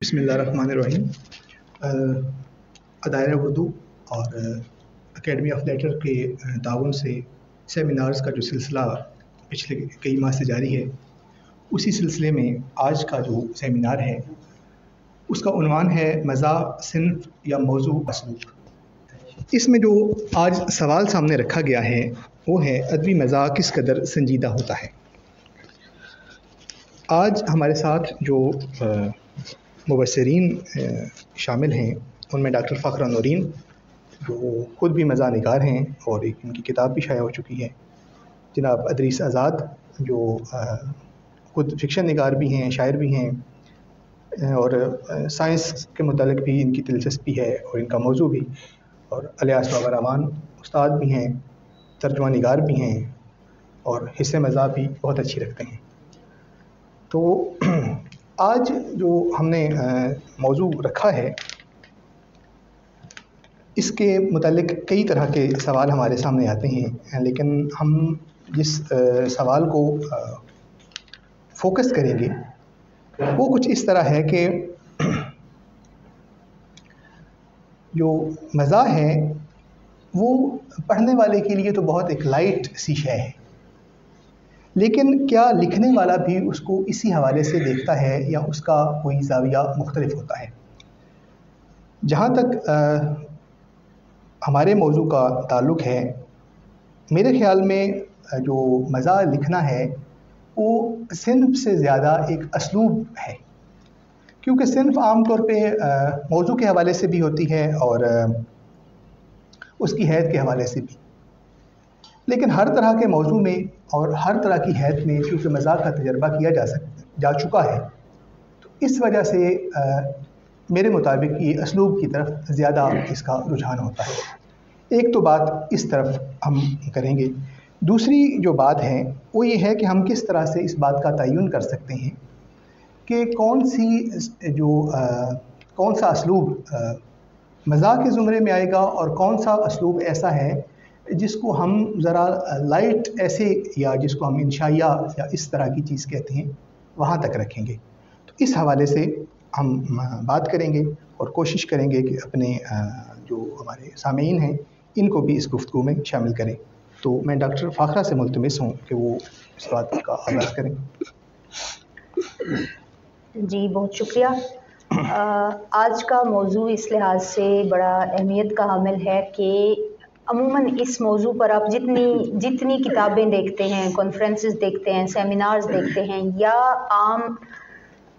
बिस्मिल्लाहिर्रहमानिर्रहीम। दायरा उर्दू और एकेडमी ऑफ लेटर के ताउन से सेमिनार्स का जो सिलसिला पिछले कई माह से जारी है, उसी सिलसिले में आज का जो सेमिनार है उसका उन्वान है मज़ा सिन्फ़ या मौजू असलूब। इसमें जो आज सवाल सामने रखा गया है वो है अदबी मज़ा किस कदर संजीदा होता है। आज हमारे साथ जो मुबस्सिरीन शामिल हैं उनमें डॉक्टर फ़खर नूरीन जो ख़ुद भी मज़ा निगार हैं और एक उनकी किताब भी शाया हो चुकी है, जनाब अदरीस आज़ाद जो ख़ुद फ़िक्शन निगार भी हैं, शायर भी हैं और साइंस के मुतालिक भी इनकी दिलचस्पी है और इनका मौजू भी, और अलियास बाबा रहमान उस्ताद भी हैं, तर्जुमा निगार भी हैं और हिस्से मज़ा भी बहुत अच्छी रखते हैं। तो आज जो हमने मौजू रखा है इसके मुतालिक कई तरह के सवाल हमारे सामने आते हैं, लेकिन हम जिस सवाल को फोकस करेंगे वो कुछ इस तरह है कि जो मज़ा है वो पढ़ने वाले के लिए तो बहुत एक लाइट सी शय है, लेकिन क्या लिखने वाला भी उसको इसी हवाले से देखता है या उसका कोई ज़ाविया मुख्तलिफ होता है। जहाँ तक हमारे मौजू का ताल्लुक़ है, मेरे ख़्याल में जो मज़ा लिखना है वो सिन्फ़ से ज़्यादा एक असलूब है, क्योंकि सिन्फ़ आम तौर पे मौजू के हवाले से भी होती है और उसकी हैत के हवाले से भी, लेकिन हर तरह के मौजू में और हर तरह की हैत में क्योंकि मज़ाक का तजर्बा किया जा चुका है, तो इस वजह से मेरे मुताबिक ये असलूब की तरफ ज़्यादा इसका रुझान होता है। एक तो बात इस तरफ हम करेंगे। दूसरी जो बात है वो ये है कि हम किस तरह से इस बात का तयन कर सकते हैं कि कौन सा असलूब मज़ाक के ज़ुमरे में आएगा और कौन सा असलूब ऐसा है जिसको हम ज़रा लाइट ऐसे या जिसको हम इंशाइया या इस तरह की चीज़ कहते हैं वहाँ तक रखेंगे। तो इस हवाले से हम बात करेंगे और कोशिश करेंगे कि अपने जो हमारे सामीन हैं इनको भी इस गुफ्तगू में शामिल करें। तो मैं डॉक्टर फ़ाखरा से मुल्तमिस हूँ कि वो इस बात का आगाज़ करें। जी बहुत शुक्रिया। आज का मौजू इस लिहाज से बड़ा अहमियत का हामिल है कि अमूमन इस मौजू पर आप जितनी किताबें देखते हैं, कॉन्फ्रेंसेस देखते हैं, सेमिनार्स देखते हैं, या आम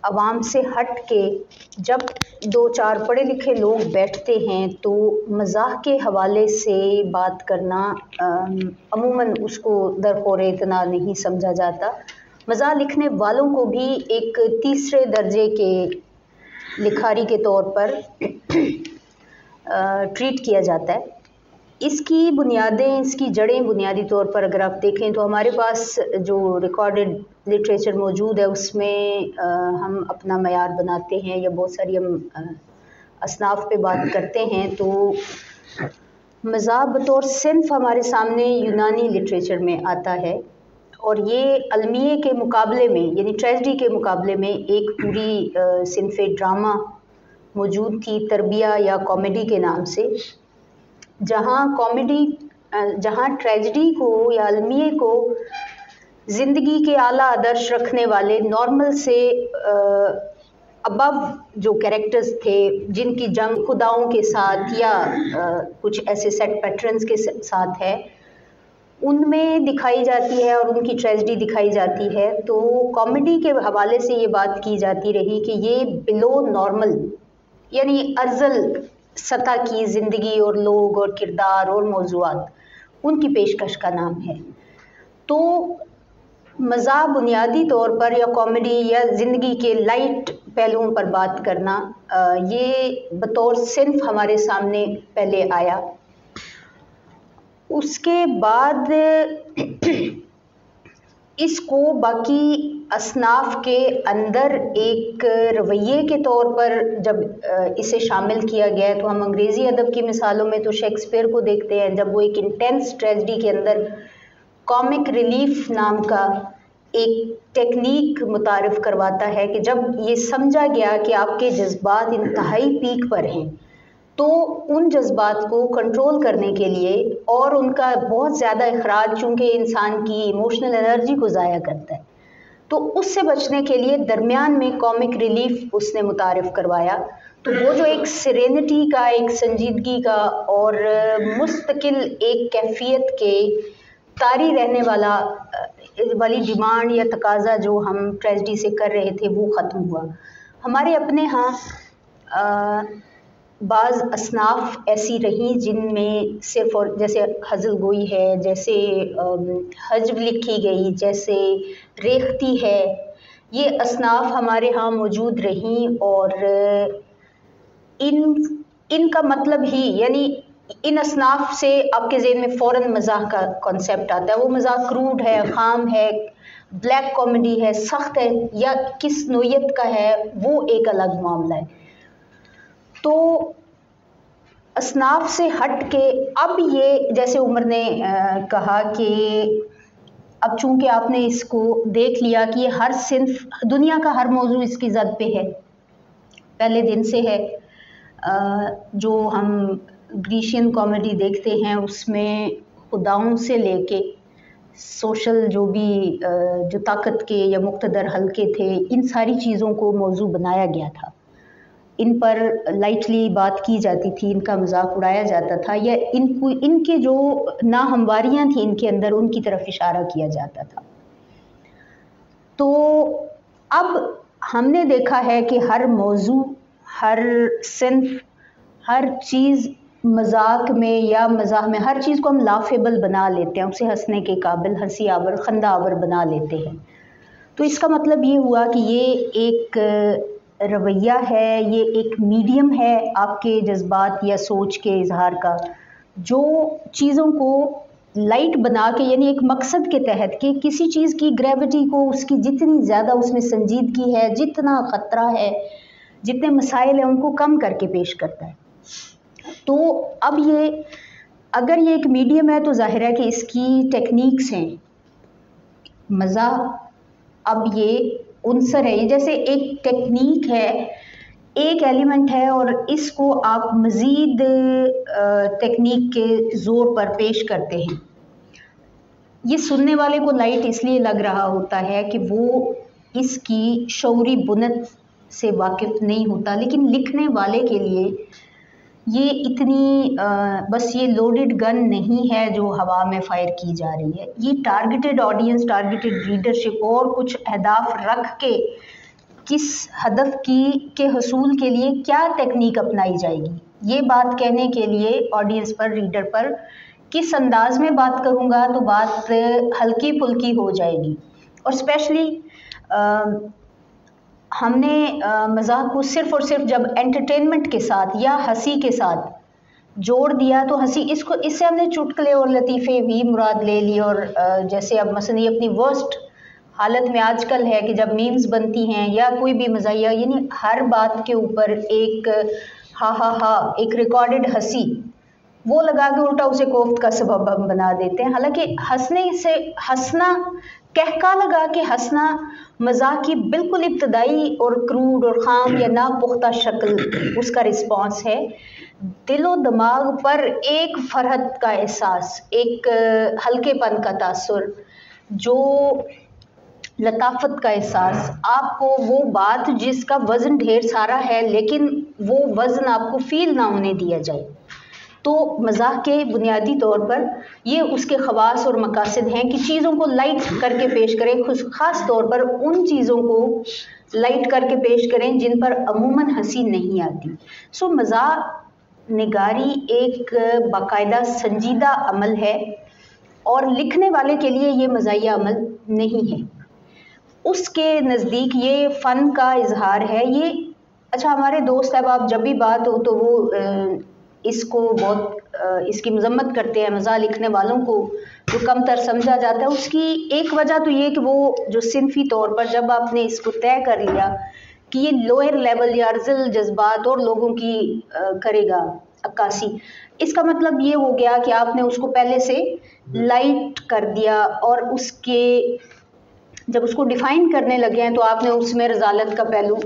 आवाम से हट के जब दो चार पढ़े लिखे लोग बैठते हैं तो मज़ाक के हवाले से बात करना अमूमन उसको दरख़ोर इतना नहीं समझा जाता। मज़ाक लिखने वालों को भी एक तीसरे दर्जे के लिखारी के तौर पर ट्रीट किया जाता है। इसकी बुनियादें, इसकी जड़ें बुनियादी तौर पर अगर आप देखें तो हमारे पास जो रिकॉर्डेड लिटरेचर मौजूद है उसमें हम अपना मयार बनाते हैं या बहुत सारी हम असनाफ पे बात करते हैं। तो मज़ाक बतौर सिन्फ़ हमारे सामने यूनानी लिटरेचर में आता है और ये अलमिये के मुकाबले में यानी ट्रेजेडी के मुकाबले में एक पूरी सिन्फ़ ड्रामा मौजूद थी, तरबिया या कॉमेडी के नाम से, जहाँ ट्रेजेडी को या अलमिये को ज़िंदगी के आला आदर्श रखने वाले नॉर्मल से अबव जो कैरेक्टर्स थे जिनकी जंग खुदाओं के साथ या कुछ ऐसे सेट पैटर्न्स के साथ है उनमें दिखाई जाती है और उनकी ट्रेजेडी दिखाई जाती है। तो कॉमेडी के हवाले से ये बात की जाती रही कि ये बिलो नॉर्मल यानी अर्ज़ल सतह की ज़िंदगी और लोग और किरदार और मौज़ूआत उनकी पेशकश का नाम है। तो मज़ाक बुनियादी तौर पर या कॉमेडी या ज़िंदगी के लाइट पहलुओं पर बात करना ये बतौर सिन्फ़ हमारे सामने पहले आया। उसके बाद इसको बाकी असनाफ के अंदर एक रवैये के तौर पर जब इसे शामिल किया गया है, तो हम अंग्रेज़ी अदब की मिसालों में तो शेक्सपियर को देखते हैं जब वो एक इंटेंस ट्रेजेडी के अंदर कॉमिक रिलीफ नाम का एक टेक्निक मुतारिफ करवाता है कि जब ये समझा गया कि आपके जज्बात इंतहाई पीक पर हैं, तो उन जज्बात को कंट्रोल करने के लिए और उनका बहुत ज़्यादा अखराज चूँकि इंसान की इमोशनल एनर्जी को ज़ाया करता है, तो उससे बचने के लिए दरमियान में कॉमिक रिलीफ उसने मुतारिफ करवाया। तो वो जो एक सेरेनिटी का, एक संजीदगी का और मुस्तकिल एक कैफियत के तारी रहने वाली डिमांड या तकाजा जो हम ट्रेजिडी से कर रहे थे, वो ख़त्म हुआ। हमारे अपने यहाँ बाज़ असनाफ ऐसी रहीं जिनमें सिर्फ और जैसे हज़ल गोई है, जैसे हज्व लिखी गई, जैसे रेख्ती है, ये असनाफ हमारे यहाँ मौजूद रहीं और इनका मतलब ही, यानी इन असनाफ से आपके ज़हन में फ़ौरन मज़ाक का कॉन्सेप्ट आता है। वो मज़ाक क्रूड है, ख़ाम है, ब्लैक कॉमेडी है, सख्त है, या किस नोयत का है, वो एक अलग मामला है। तो असनाफ से हट के अब ये, जैसे उमर ने कहा कि अब चूंकि आपने इसको देख लिया कि ये हर सिंफ, दुनिया का हर मौजू इसकी ज़द पे है, पहले दिन से है। जो हम ग्रीशियन कॉमेडी देखते हैं उसमें खुदाओं से लेके सोशल जो भी जो ताकत के या मुक़्तदर हल्के थे, इन सारी चीज़ों को मौजू बनाया गया था। इन पर लाइटली बात की जाती थी, इनका मजाक उड़ाया जाता था, या इनके जो नाहमवारियाँ थी इनके अंदर, उनकी तरफ इशारा किया जाता था। तो अब हमने देखा है कि हर मौजू, हर सिंफ, हर चीज़ मजाक में या मजाक में, हर चीज़ को हम लाफेबल बना लेते हैं, उसे हंसने के काबिल, हंसी आवर, खंदा आवर बना लेते हैं। तो इसका मतलब ये हुआ कि ये एक रवैया है, ये एक मीडियम है आपके जज्बात या सोच के इजहार का, जो चीज़ों को लाइट बना के, यानी एक मकसद के तहत कि किसी चीज़ की ग्रेविटी को, उसकी जितनी ज़्यादा उसमें संजीदगी है, जितना ख़तरा है, जितने मसाइल हैं, उनको कम करके पेश करता है। तो अब ये, अगर ये एक मीडियम है तो जाहिर है कि इसकी टेक्निक्स हैं। मज़ा अब ये उनसर है, जैसे एक टेक्निक है, एक एलिमेंट है, और इसको आप मज़ीद टेक्निक के ज़ोर पर पेश करते हैं। ये सुनने वाले को लाइट इसलिए लग रहा होता है कि वो इसकी शऊरी बुनत से वाकिफ़ नहीं होता, लेकिन लिखने वाले के लिए ये इतनी बस ये लोडेड गन नहीं है जो हवा में फायर की जा रही है। ये टारगेटेड ऑडियंस, टारगेटेड रीडरशिप और कुछ अहदाफ रख के किस हदफ के हसूल के लिए क्या टेक्निक अपनाई जाएगी, ये बात कहने के लिए ऑडियंस पर, रीडर पर किस अंदाज में बात करूँगा तो बात हल्की फुल्की हो जाएगी। और स्पेशली हमने मज़ाक को सिर्फ़ और सिर्फ जब एंटरटेनमेंट के साथ या हंसी के साथ जोड़ दिया तो हंसी, इससे हमने चुटकुले और लतीफ़े भी मुराद ले ली। और जैसे अब मसलन ये अपनी वर्स्ट हालत में आजकल है कि जब मीम्स बनती हैं या कोई भी मज़ाहिया, यानी हर बात के ऊपर एक हा हा हा, एक रिकॉर्डेड हंसी, वो लगा के उल्टा उसे कोफ्त का सबब हम बना देते हैं। हालांकि हंसने से, हंसना, कहका लगा के हंसना मज़ाक की बिल्कुल इब्तदाई और क्रूड और ख़ाम या नापुख्ता शक्ल उसका रिस्पॉन्स है। दिलो दिमाग पर एक फरहत का एहसास, एक हल्केपन का तासुर, जो लताफत का एहसास, आपको वो बात जिसका वज़न ढेर सारा है लेकिन वो वज़न आपको फील ना होने दिया जाए। तो मज़ाक के बुनियादी तौर पर ये उसके ख़वास और मकासद हैं कि चीज़ों को लाइट करके पेश करें, ख़ास तौर पर उन चीज़ों को लाइट करके पेश करें जिन पर अमूमन हंसी नहीं आती। सो मज़ाक निगारी एक बाकायदा संजीदा अमल है और लिखने वाले के लिए ये मज़ाहिया अमल नहीं है, उसके नज़दीक ये फ़न का इजहार है। ये अच्छा, हमारे दोस्त अहबाब जब भी बात हो तो वो इसको बहुत इसकी मजम्मत करते हैं, मज़ाक लिखने वालों को जो कमतर समझा जाता है। उसकी एक वजह तो ये कि वो जो सिनफी तौर पर जब आपने इसको तय कर लिया कि ये लोअर लेवल या अर्ज़ल जज्बात और लोगों की करेगा अक्कासी, इसका मतलब ये हो गया कि आपने उसको पहले से लाइट कर दिया और उसके जब उसको डिफाइन करने लगे हैं तो आपने उसमें रजालत का पहलू,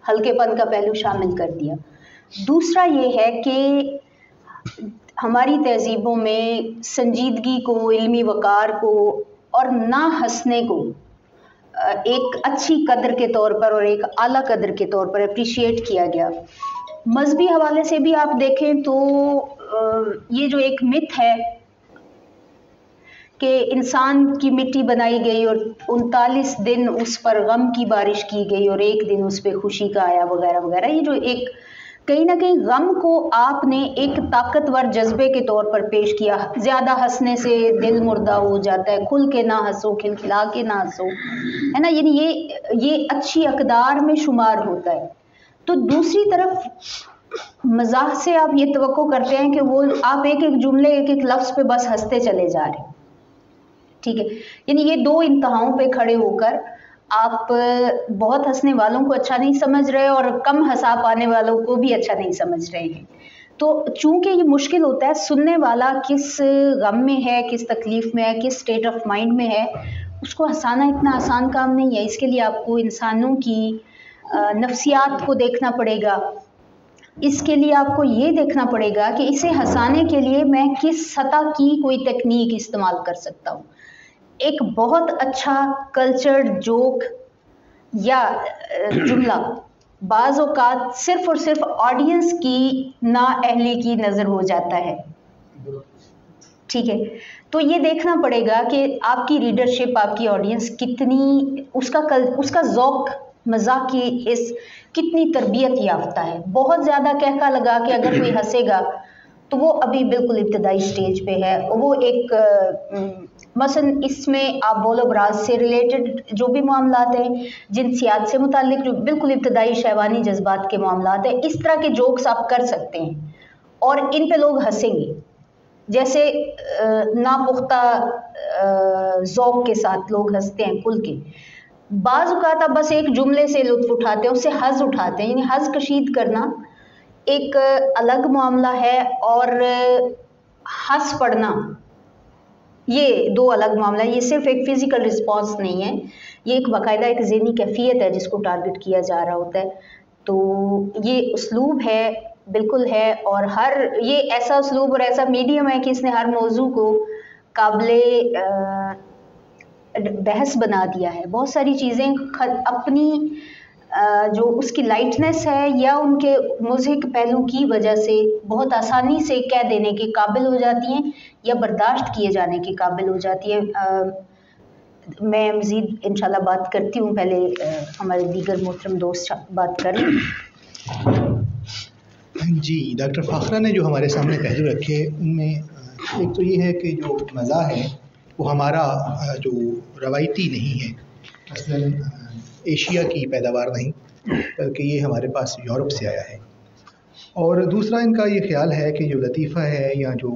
हल्केपन का पहलू शामिल कर दिया। दूसरा ये है कि हमारी तहजीबों में संजीदगी को, इल्मी वक़ार को और ना हंसने को एक अच्छी कदर के तौर पर और एक आला कदर के तौर पर अप्रिशिएट किया गया। मजहबी हवाले से भी आप देखें तो ये जो एक मिथ है कि इंसान की मिट्टी बनाई गई और 39 दिन उस पर गम की बारिश की गई और एक दिन उस पर खुशी का आया वगैरह वगैरह, ये जो एक कहीं ना कहीं गम को आपने एक ताकतवर जज्बे के तौर पर पेश किया। ज़्यादा हंसने से दिल मुर्दा हो जाता है, खुल के ना हंसो, खिलखिला के ना हंसो, है ना, यानी ये अच्छी अकदार में शुमार होता है। तो दूसरी तरफ मजाक से आप ये तवक्को करते हैं कि वो आप एक एक जुमले, एक एक लफ्ज़ पे बस हंसते चले जा रहे हैं, ठीक है। यानी ये दो इंतहाओं पे खड़े होकर आप बहुत हंसने वालों को अच्छा नहीं समझ रहे और कम हंसा पाने वालों को भी अच्छा नहीं समझ रहे हैं। तो चूंकि ये मुश्किल होता है, सुनने वाला किस गम में है, किस तकलीफ में है, किस स्टेट ऑफ माइंड में है, उसको हंसाना इतना आसान काम नहीं है। इसके लिए आपको इंसानों की नफ्सियात को देखना पड़ेगा। इसके लिए आपको ये देखना पड़ेगा कि इसे हंसाने के लिए मैं किस सतह की कोई टेक्निक इस्तेमाल कर सकता हूँ। एक बहुत अच्छा कल्चर्ड जोक या जुमला बाज़ औक़ात सिर्फ और सिर्फ ऑडियंस की नाअहली की नज़र हो जाता है, ठीक है। तो ये देखना पड़ेगा कि आपकी रीडरशिप, आपकी ऑडियंस कितनी उसका ज़ौक़ मज़ाक की इस कितनी तरबियत याफ्ता है। बहुत ज़्यादा कहका लगा कि अगर कोई हंसेगा तो वो अभी बिल्कुल इब्तदाई स्टेज पे है। वो एक मसलन इसमें आप बोलो बराज से रिलेटेड जो भी मामलात हैं, जिनसियात से मुताल्लिक जो बिल्कुल इब्तदाई शहवानी जज्बात के मामलात हैं, इस तरह के जोक्स आप कर सकते हैं और इन पे लोग हंसेंगे। जैसे नापुख्ता ज़ौक़ के साथ लोग हंसते हैं खुल के। बाज़ औक़ात आप बस एक जुमले से लुत्फ़ उठाते हैं, उससे हज़ उठाते हैं। यानी हज़ कशीद करना एक अलग मामला है और हंस पड़ना ये दो अलग मामला है। ये सिर्फ एक फ़िज़िकल रिस्पॉन्स नहीं है, ये एक बाकायदा एक ज़हनी कैफियत है जिसको टारगेट किया जा रहा होता है। तो ये उसलूब है, बिल्कुल है, और ये ऐसा उसलूब और ऐसा मीडियम है कि इसने हर मौजू को काबिले बहस बना दिया है। बहुत सारी चीज़ें अपनी जो उसकी लाइटनेस है या उनके मुज़हिक पहलू की वजह से बहुत आसानी से कह देने के काबिल हो जाती हैं या बर्दाश्त किए जाने के काबिल हो जाती है। मैं मज़ीद इंशाल्लाह बात करती हूँ, पहले हमारे दीगर मोहतरम दोस्त बात करें। जी, डॉक्टर फ़ाखरा ने जो हमारे सामने पहलू रखे उनमें एक तो ये है कि जो मज़ा है वो हमारा जो रवायती नहीं है, मसलन एशिया की पैदावार नहीं, बल्कि ये हमारे पास यूरोप से आया है। और दूसरा इनका ये ख्याल है कि जो लतीफ़ा है या जो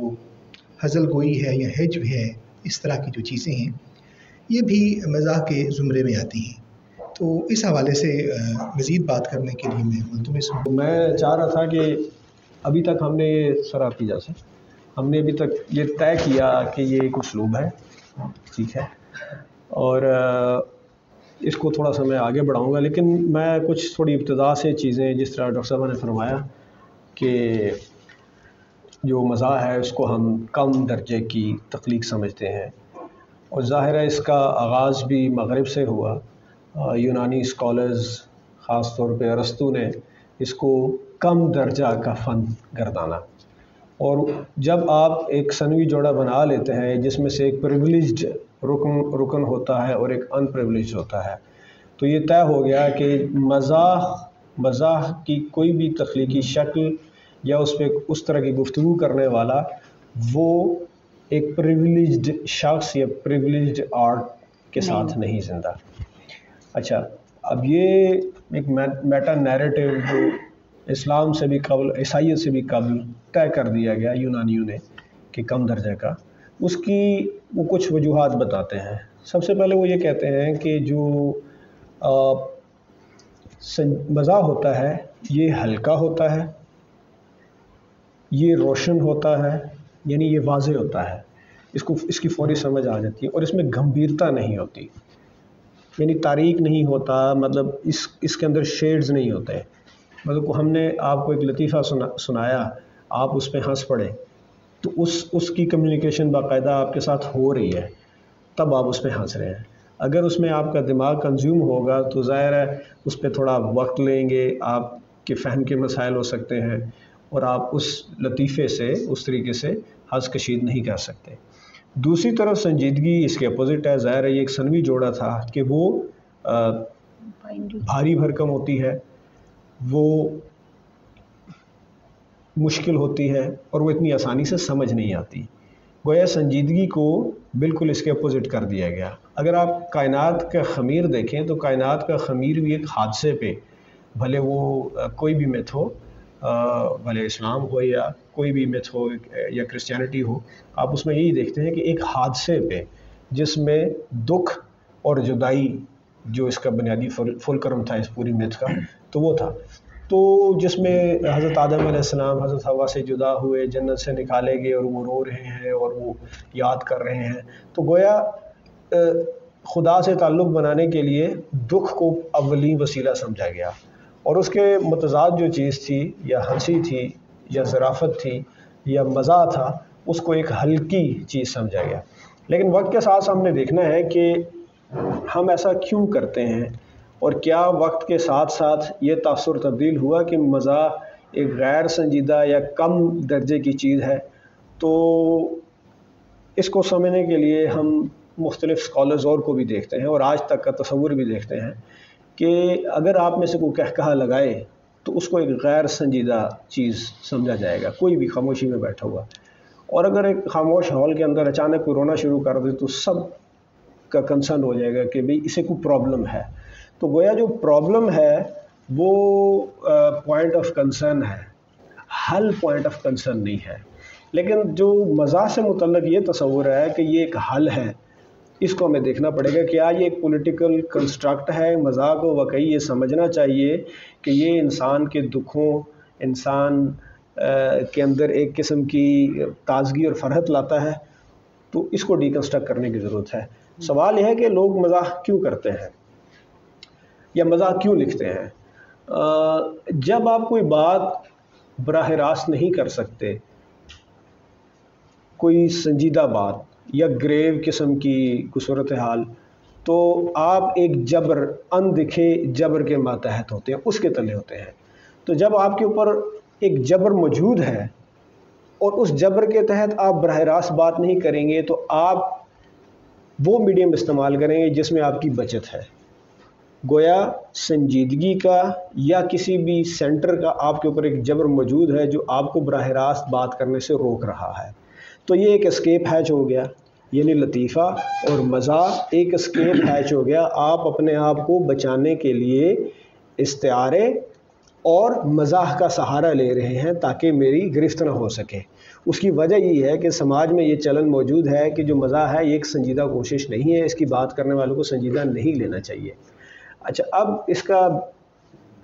हज़ल गोई है या हिज्व है, इस तरह की जो चीज़ें हैं ये भी मज़ाह के ज़ुमरे में आती हैं। तो इस हवाले से मज़ीद बात करने के लिए मैं मुल्तमिस हूँ। मैं चाह रहा था कि अभी तक हमने सराफ़ की जैसे हमने अभी तक ये तय किया कि ये एक उसलूब है, ठीक है, और इसको थोड़ा सा मैं आगे बढ़ाऊंगा, लेकिन मैं कुछ थोड़ी इब्तिदा से चीज़ें, जिस तरह डॉक्टर साहब ने फरमाया कि जो मज़ा है उसको हम कम दर्जे की तख्लीक समझते हैं, और ज़ाहिर है इसका आगाज़ भी मगरिब से हुआ। यूनानी स्कॉलर्स ख़ास तौर पे अरस्तु ने इसको कम दर्जा का फ़न गर्दाना, और जब आप एक सनवी जोड़ा बना लेते हैं जिसमें से एक प्रिविलेज्ड रुकन होता है और एक अनप्रिविलेज्ड होता है, तो ये तय हो गया कि मज़ाह की कोई भी तख्लीकी शक्ल या उस पर उस तरह की गुफ्तगू करने वाला वो एक प्रिविलेज्ड शख्स या प्रिविलेज्ड आर्ट के साथ नहीं जिंदा। अच्छा, अब ये एक मेटा नैरेटिव जो इस्लाम से भी कबल, ईसाइयत से भी कबल तय कर दिया गया यूनानियों ने कि कम दर्जे का, उसकी वो कुछ वजूहात बताते हैं। सबसे पहले वो ये कहते हैं कि जो मज़ा होता है ये हल्का होता है, ये रोशन होता है, यानी ये वाज़े होता है, इसकी फ़ौरी समझ आ जाती है, और इसमें गंभीरता नहीं होती। यानी तारीक नहीं होता, मतलब इसके अंदर शेड्स नहीं होते। मतलब हमने आपको एक लतीफ़ा सुनाया, आप उस पर हंस पड़े, तो उसकी कम्युनिकेशन बाकायदा आपके साथ हो रही है, तब आप उस पर हंस रहे हैं। अगर उसमें आपका दिमाग कंज्यूम होगा तो ज़ाहिर है उस पर थोड़ा वक्त लेंगे, आपके फ़हम के मसाइल हो सकते हैं, और आप उस लतीफ़े से उस तरीके से हंस कशीद नहीं कर सकते। दूसरी तरफ संजीदगी इसके अपोजिट है। ज़ाहिर है ये एक सनवी जोड़ा था कि वो भारी भरकम होती है, वो मुश्किल होती है, और वो इतनी आसानी से समझ नहीं आती। गोया संजीदगी को बिल्कुल इसके अपोजिट कर दिया गया। अगर आप कायनात का ख़मीर देखें तो कायनात का ख़मीर भी एक हादसे पे, भले वो कोई भी मिथ हो, भले इस्लाम हो या कोई भी मिथ हो या क्रिश्चियनिटी हो, आप उसमें यही देखते हैं कि एक हादसे पे जिसमें दुख और जुदाई जो इसका बुनियादी फुलक्रम था इस पूरी मिथ का, तो वो था। तो जिसमें हज़रत आदम अलैहिस्सलाम हज़रत हवा से जुदा हुए, जन्नत से निकाले गए, और वो रो रहे हैं और वो याद कर रहे हैं। तो गोया खुदा से ताल्लुक़ बनाने के लिए दुख को अव्वली वसीला समझा गया, और उसके मुतज़ाद जो चीज़ थी, या हंसी थी या ज़राफ़त थी या मज़ा था, उसको एक हल्की चीज़ समझा गया। लेकिन वक्त के साथ हमने देखना है कि हम ऐसा क्यों करते हैं, और क्या वक्त के साथ साथ ये तासुर तब्दील हुआ कि मज़ाह एक गैर संजीदा या कम दर्जे की चीज़ है। तो इसको समझने के लिए हम मुख्तलिफ़ स्कॉलर्स और को भी देखते हैं, और आज तक का तसव्वुर भी देखते हैं कि अगर आप में से कोई कहकहा लगाए तो उसको एक गैर संजीदा चीज़ समझा जाएगा, कोई भी खामोशी में बैठा हुआ। और अगर एक खामोश हॉल के अंदर अचानक कोई रोना शुरू कर दे तो सब का कंसर्न हो जाएगा कि भाई इसे कोई प्रॉब्लम है। तो गोया जो प्रॉब्लम है वो पॉइंट ऑफ कंसर्न है, हल पॉइंट ऑफ कंसर्न नहीं है। लेकिन जो मज़ाह से मुतल्लक़ ये तसव्वुर है कि ये एक हल है, इसको हमें देखना पड़ेगा। क्या ये एक पॉलिटिकल कंस्ट्रक्ट है? मज़ाह को वाकई ये समझना चाहिए कि ये इंसान के दुखों, इंसान के अंदर एक किस्म की ताज़गी और फ़रहत लाता है। तो इसको डिकंस्ट्रक्ट करने की ज़रूरत है। सवाल यह है कि लोग मज़ाह क्यों करते हैं या मज़ाह क्यों लिखते हैं। जब आप कोई बात बराह रास्त नहीं कर सकते, कोई संजीदा बात या ग्रेव किस्म की कोई सूरत हाल, तो आप एक जबर, अनदिखे जबर के मातहत होते हैं, उसके तले होते हैं। तो जब आपके ऊपर एक जबर मौजूद है और उस जबर के तहत आप बराह रास्त बात नहीं करेंगे, तो आप वो मीडियम इस्तेमाल करेंगे जिसमें आपकी बचत है। गोया संजीदगी का या किसी भी सेंटर का आपके ऊपर एक जबर मौजूद है जो आपको बराह रास्त बात करने से रोक रहा है। तो ये एक एस्केप हैच हो गया, यानी लतीफ़ा और मज़ाह एक एस्केप हैच हो गया। आप अपने आप को बचाने के लिए इस्तिआरे और मज़ाह का सहारा ले रहे हैं ताकि मेरी गिरफ्त न हो सके। उसकी वजह ये है कि समाज में ये चलन मौजूद है कि जो मज़ाह है ये एक संजीदा कोशिश नहीं है, इसकी बात करने वालों को संजीदा नहीं लेना चाहिए। अच्छा, अब इसका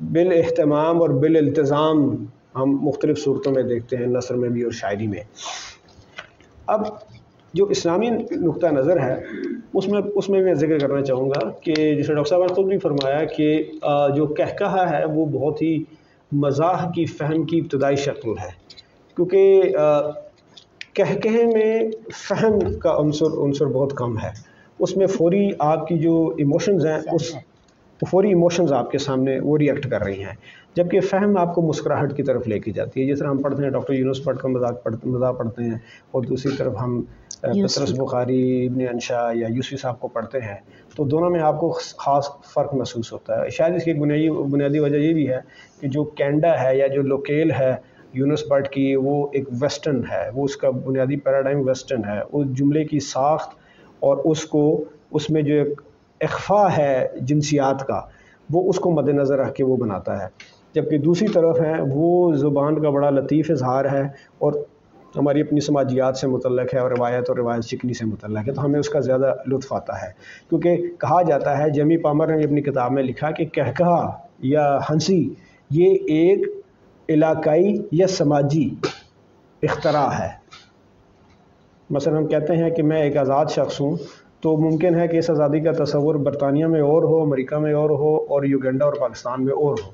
बिल एहतमाम और बिल इल्तिज़ाम हम मुख्तलिफ़ सूरतों में देखते हैं, नस्र में भी और शायरी में। अब जो इस्लामी नुक्ता नज़र है उसमें मैं ज़िक्र करना चाहूँगा कि जैसे डॉक्टर साहब ने खुद भी फरमाया कि जो कहकहा है वो बहुत ही मज़ाह की फ़हम की इब्तदाई शक्ल है, क्योंकि कहकहे में फ़हम का अंसर बहुत कम है। उसमें फ़ौरी आपकी जो इमोशंस हैं उस फौरी इमोशंस आपके सामने वो रिएक्ट कर रही हैं, जबकि फ़हम आपको मुस्कुराहट की तरफ लेके जाती है। जिस तरह हम पढ़ते हैं डॉक्टर यूनुस भट्ट का मज़ाक पढ़ते हैं, और दूसरी तरफ हम पतरस बुखारी, इब्न अंशा या यूसुफ़ी साहब को पढ़ते हैं, तो दोनों में आपको ख़ास फ़र्क महसूस होता है। शायद इसकी बुनियादी वजह ये भी है कि जो कैंडा है या जो लोकेल है यूनुस भट्ट की, वो एक वेस्टर्न है, वो उसका बुनियादी पैराडाइम वेस्टर्न है। उस जुमले की साख्त और उसमें जो एक इख्फा है जिनसियात का, वो उसको मद्देनज़र रख के वो बनाता है। जबकि दूसरी तरफ है वो ज़ुबान का बड़ा लतीफ़ इज़हार है और हमारी अपनी समाजियात से मुतल्लक़ है और रिवायत शिकनी से मुतल्लक़ है, तो हमें उसका ज़्यादा लुत्फ़ आता है। क्योंकि कहा जाता है, जेमी पामर ने भी अपनी किताब में लिखा कि कहकहा या हंसी ये एक इलाकाई या समाजी इख्तरा है। मसलन हम कहते हैं कि मैं एक आज़ाद शख्स हूँ, तो मुमकिन है कि इस आज़ादी का तस्वुर बरतानिया में और हो, अमेरिका में और हो, और युगांडा और पाकिस्तान में और हो।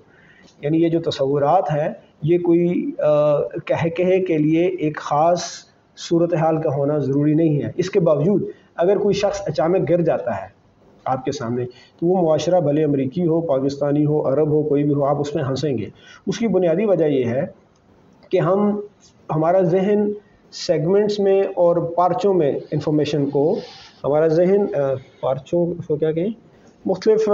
यानी ये जो तस्वुरात हैं ये कोई कह के लिए एक ख़ास सूरत हाल का होना ज़रूरी नहीं है। इसके बावजूद अगर कोई शख्स अचानक गिर जाता है आपके सामने, तो वो मुआशरा भले अमरीकी हो, पाकिस्तानी हो, अरब हो, कोई भी हो, आप उसमें हंसेंगे। उसकी बुनियादी वजह ये है कि हमारा जहन सेगमेंट्स में और पार्चों में इंफॉर्मेशन को, हमारा जहन पार्चों को क्या कहें, मुख्तलिफ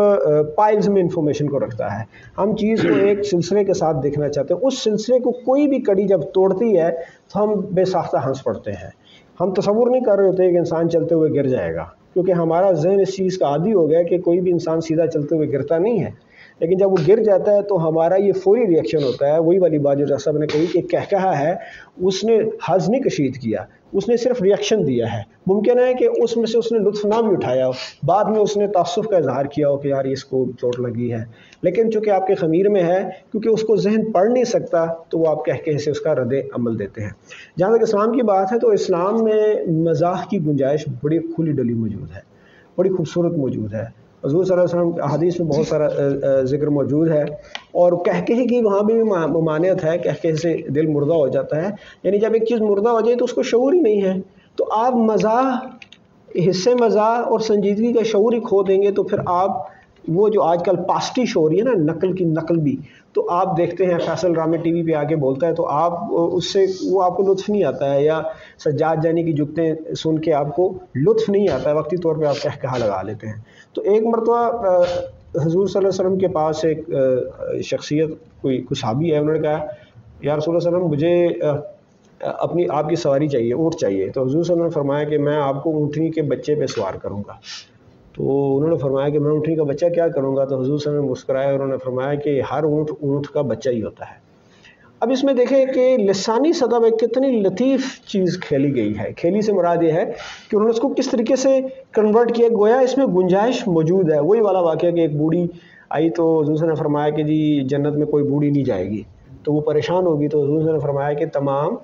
पाइल्स में इंफॉर्मेशन को रखता है। हम चीज़ को एक सिलसिले के साथ देखना चाहते हैं। उस सिलसिले को कोई भी कड़ी जब तोड़ती है तो हम बेसाख्ता हंस पड़ते हैं। हम तसव्वुर नहीं कर रहे होते कि इंसान चलते हुए गिर जाएगा, क्योंकि हमारा जहन इस चीज़ का आदी हो गया कि कोई भी इंसान सीधा चलते हुए गिरता नहीं है। लेकिन जब वो गिर जाता है तो हमारा ये फौरी रिएक्शन होता है। वही वाली बात जो साहब ने कही कि कह कहा है, उसने हज़ नहीं कशीद किया, उसने सिर्फ रिएक्शन दिया है। मुमकिन है कि उसमें से उसने लुत्फ़ ना भी उठाया हो, बाद में उसने तासुफ़ का इजहार किया हो कि यार इसको चोट लगी है, लेकिन चूँकि आपके ख़मीर में है, क्योंकि उसको जहन पढ़ नहीं सकता, तो वो आप कह से उसका रद्द अमल देते हैं। जहाँ तक इस्लाम की बात है तो इस्लाम में मज़ाक की गुंजाइश बड़ी खुली डली मौजूद है, बड़ी खूबसूरत मौजूद है। हज़ूर सल्लल्लाहु अलैहि वसल्लम हदीस में बहुत सारा ज़िक्र मौजूद है, और कहके की वहाँ भी ममानियत है। कहके से दिल मुर्दा हो जाता है, यानी जब एक चीज़ मुर्दा हो जाए तो उसको शऊर ही नहीं है। तो आप मज़ाह, हिस्से मज़ाह और संजीदगी का शऊर ही खो देंगे, तो फिर आप वो जो आजकल पास्टिश हो रही है ना, नकल की नकल भी, तो आप देखते हैं फैसल रामे टीवी पे आके बोलता है तो आप उससे वो आपको लुत्फ़ नहीं आता है, या सज्जाद जानी की जुगतें सुन के आपको लुत्फ़ नहीं आता है, वक्ती तौर पे आप कहा लगा लेते हैं। तो एक मरतबा हुज़ूर सल्लल्लाहु अलैहि वसल्लम के पास एक शख्सियत कोई सहाबी है, उन्होंने कहा या रसूल अल्लाह सल्लम मुझे अपनी आपकी सवारी चाहिए, ऊँट चाहिए। तो हुज़ूर सल्लल्लाहु अलैहि वसल्लम ने फरमाया कि मैं आपको ऊँटनी के बच्चे पे सवार करूँगा। तो उन्होंने फरमाया कि मैं ऊँटनी का बच्चा क्या करूँगा? तो हुज़ूर सल्लल्लाहु अलैहि वसल्लम मुस्कुराए और उन्होंने फरमाया कि हर ऊँट का बच्चा ही होता है। अब इसमें देखें कि लिसानी सतह पर कितनी लतीफ़ चीज़ खेली गई है। खेली से मुराद ये है कि उन्होंने उसको किस तरीके से कन्वर्ट किया, गोया इसमें गुंजाइश मौजूद है। वही वाला वाक़या कि एक बूढ़ी आई तो हुज़ूर ने फरमाया कि जी जन्नत में कोई बूढ़ी नहीं जाएगी, तो वो परेशान होगी। तो हुज़ूर ने फरमाया कि तमाम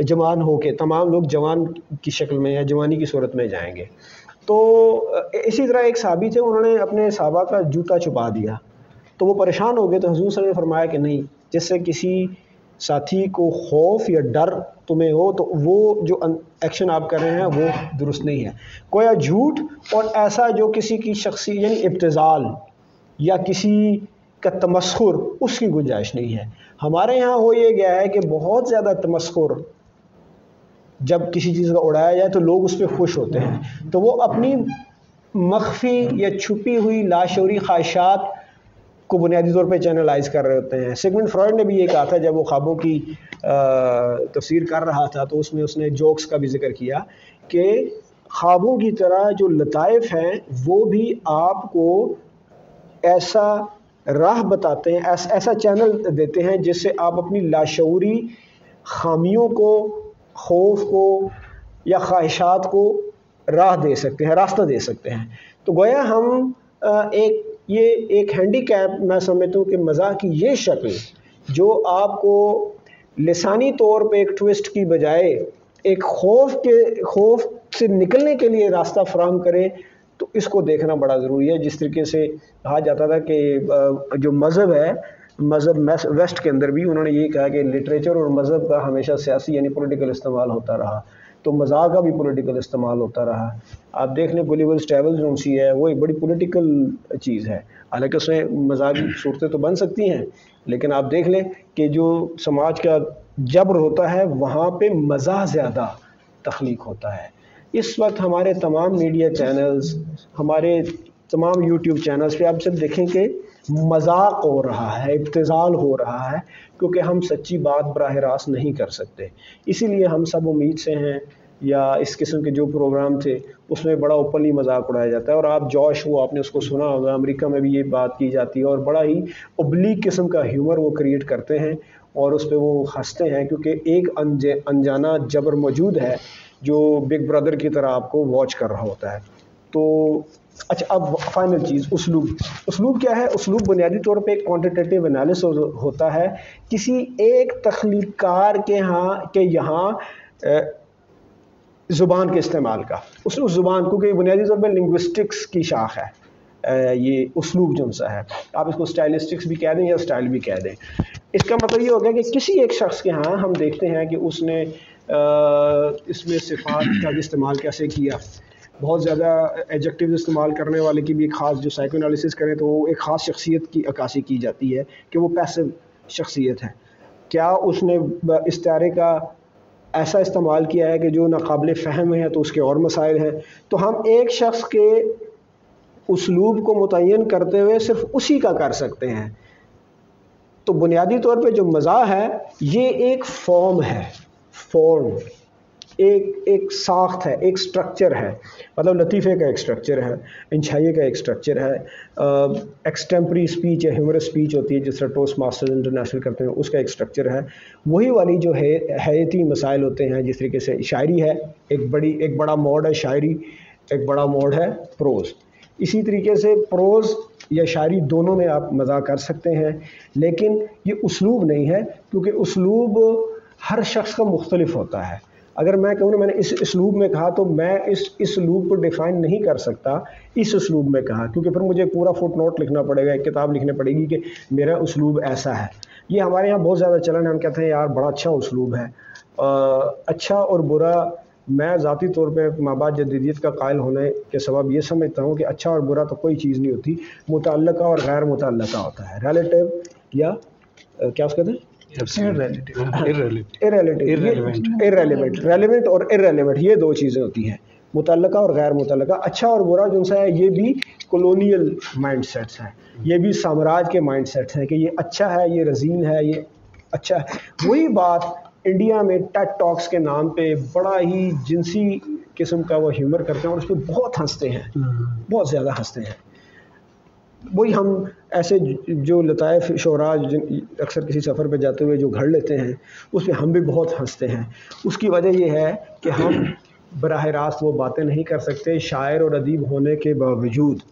जवान होके तमाम लोग जवान की शक्ल में या जवानी की सूरत में जाएंगे। तो इसी तरह एक साहबी थे, उन्होंने अपने साहबा का जूता छुपा दिया, तो वो परेशान हो गए। तो हुज़ूर ने फरमाया कि नहीं, जिससे किसी साथी को खौफ या डर तुम्हें हो तो वो जो एक्शन आप कर रहे हैं वो दुरुस्त नहीं है। कोई झूठ और ऐसा जो किसी की शख्सी यानी इब्तिज़ाल या किसी का तमस्खुर, उसकी गुंजाइश नहीं है। हमारे यहाँ हो ये गया है कि बहुत ज़्यादा तमस्खुर जब किसी चीज़ का उड़ाया जाए तो लोग उस पर खुश होते हैं, तो वो अपनी मख्फी या छुपी हुई लाशऊरी ख्वाहिशात को बुनियादी तौर पे चैनलाइज कर रहे होते हैं। सिगमंड फ्रॉयड ने भी ये कहा था, जब वो ख्वाबों की तफसीर कर रहा था तो उसमें उसने जोक्स का भी जिक्र किया कि ख्वाबों की तरह जो लताइफ हैं वो भी आपको ऐसा राह बताते हैं, ऐसा चैनल देते हैं जिससे आप अपनी लाशऊरी खामियों को, खौफ को या ख्वाहिशात को राह दे सकते हैं, रास्ता दे सकते हैं। तो गोया हम एक हैंडीकैप मैं समझता हूँ कि मज़ाक की ये शक्ल जो आपको लिसानी तौर पे एक ट्विस्ट की बजाय एक खौफ से निकलने के लिए रास्ता फराहम करे, तो इसको देखना बड़ा ज़रूरी है। जिस तरीके से कहा जाता था कि जो मज़हब है, मज़हब वेस्ट के अंदर भी उन्होंने ये कहा कि लिटरेचर और मज़हब का हमेशा सियासी यानी पॉलिटिकल इस्तेमाल होता रहा, तो मज़ाक का भी पॉलिटिकल इस्तेमाल होता रहा। आप देख लें गुलिवर्स ट्रैवल्स जो सी है वो एक बड़ी पॉलिटिकल चीज़ है, हालांकि उसमें मज़ाकी सूरतें तो बन सकती हैं, लेकिन आप देख लें कि जो समाज का जबर होता है वहाँ पे मज़ा ज़्यादा तख्लीक होता है। इस वक्त हमारे तमाम मीडिया चैनल्स, हमारे तमाम यूट्यूब चैनल्स पे आप सब देखें कि मजाक हो रहा है, इब्तिज़ाल हो रहा है, क्योंकि हम सच्ची बात बराह रास्त नहीं कर सकते। इसीलिए हम सब उम्मीद से हैं, या इस किस्म के जो प्रोग्राम थे उसमें बड़ा ओपनली मजाक उड़ाया जाता है। और आप जॉश, वो आपने उसको सुना होगा, अमेरिका में भी ये बात की जाती है और बड़ा ही ओब्लीक किस्म का ह्यूमर वो क्रिएट करते हैं और उस पर वो हंसते हैं, क्योंकि एक अनजाना जबर मौजूद है जो बिग ब्रदर की तरह आपको वॉच कर रहा होता है। तो अच्छा, अब फाइनल चीज़ उसलूब क्या है? उसलूब बुनियादी तौर पे एक क्वांटिटेटिव एनालिसिस होता है किसी एक तख्लीकार के यहाँ ज़ुबान के इस्तेमाल का, उस ज़ुबान, क्योंकि बुनियादी तौर पर लिंग्विस्टिक्स की शाख है ये उसलूब जो सा है, आप इसको स्टाइलिस्टिक्स भी कह दें या स्टाइल भी कह दें। इसका मतलब ये हो गया कि किसी एक शख्स के यहाँ हम देखते हैं कि उसने इसमें सिफ़ात का इस्तेमाल कैसे किया। बहुत ज़्यादा एडजेक्टिव इस्तेमाल करने वाले की भी एक ख़ास, जो साइको एनालिसिस करें तो वो एक ख़ास शख्सियत की अक्कासी की जाती है कि वो पैसिव शख्सियत है। क्या उसने इस्तारे का ऐसा इस्तेमाल किया है कि जो नाकाबिल फ़हम है, तो उसके और मसाइल हैं। तो हम एक शख्स के उसलूब को मुतय्यन करते हुए सिर्फ उसी का कर सकते हैं। तो बुनियादी तौर पे जो मज़ाह है ये एक फॉर्म है, फॉर्म एक साख्त है, एक स्ट्रक्चर है। मतलब लतीफ़े का एक स्ट्रक्चर है, इंशाई का एक स्ट्रक्चर है, एक्सटेम्परी स्पीच है, ह्यूमरस स्पीच होती है जिस तरह टोस्ट मास्टर्स इंटरनेशनल करते हैं, उसका एक स्ट्रक्चर है। वही वाली जो है हयाती मसाइल होते हैं, जिस तरीके से शायरी है, एक बड़ा मोड है शायरी, एक बड़ा मोड है प्रोज़। इसी तरीके से प्रोज़ या शायरी दोनों में आप मज़ा कर सकते हैं, लेकिन ये उसलूब नहीं है, क्योंकि उसलूब हर शख्स का मुख्तलिफ होता है। अगर मैं कहूँ ना मैंने इस उसलूब में कहा, तो मैं इस उसलूब को डिफ़ाइन नहीं कर सकता इस उसलूब में कहा, क्योंकि फिर मुझे पूरा फुट नोट लिखना पड़ेगा, एक किताब लिखनी पड़ेगी कि मेरा उसलूब ऐसा है। ये हमारे यहाँ बहुत ज़्यादा चलन है, हम कहते हैं यार बड़ा अच्छा उसलूब है। अच्छा और बुरा, मैं ज़ाती तौर पे माबाद जदीदियत का कायल होने के सबब ये समझता हूँ कि अच्छा और बुरा तो कोई चीज़ नहीं होती, मुतअल्लिका और गैर मुतअल्लिका होता है, रिलेटिव या क्या उसके कहते हैं, रेलेवेंट और इररेलेवेंट, ये दो चीज़ें होती हैं, मुतअल्लिका और गैर मुतअल्लिका। अच्छा और बुरा जो सा है ये भी कॉलोनियल माइंडसेट्स हैं, ये भी साम्राज्य के माइंडसेट्स हैं कि ये अच्छा है, ये रजीन है, ये अच्छा है। वही बात इंडिया में टेड टॉक्स के नाम पे बड़ा ही जिनसी किस्म का वो ह्यूमर करते हैं और उस पर बहुत हंसते हैं, बहुत ज़्यादा हंसते हैं। वही हम ऐसे जो लताइफ शोरा अक्सर किसी सफ़र पे जाते हुए जो घड़ लेते हैं, उस पर हम भी बहुत हंसते हैं। उसकी वजह यह है कि हम बराह रास्त वो बातें नहीं कर सकते शायर और अदीब होने के बावजूद,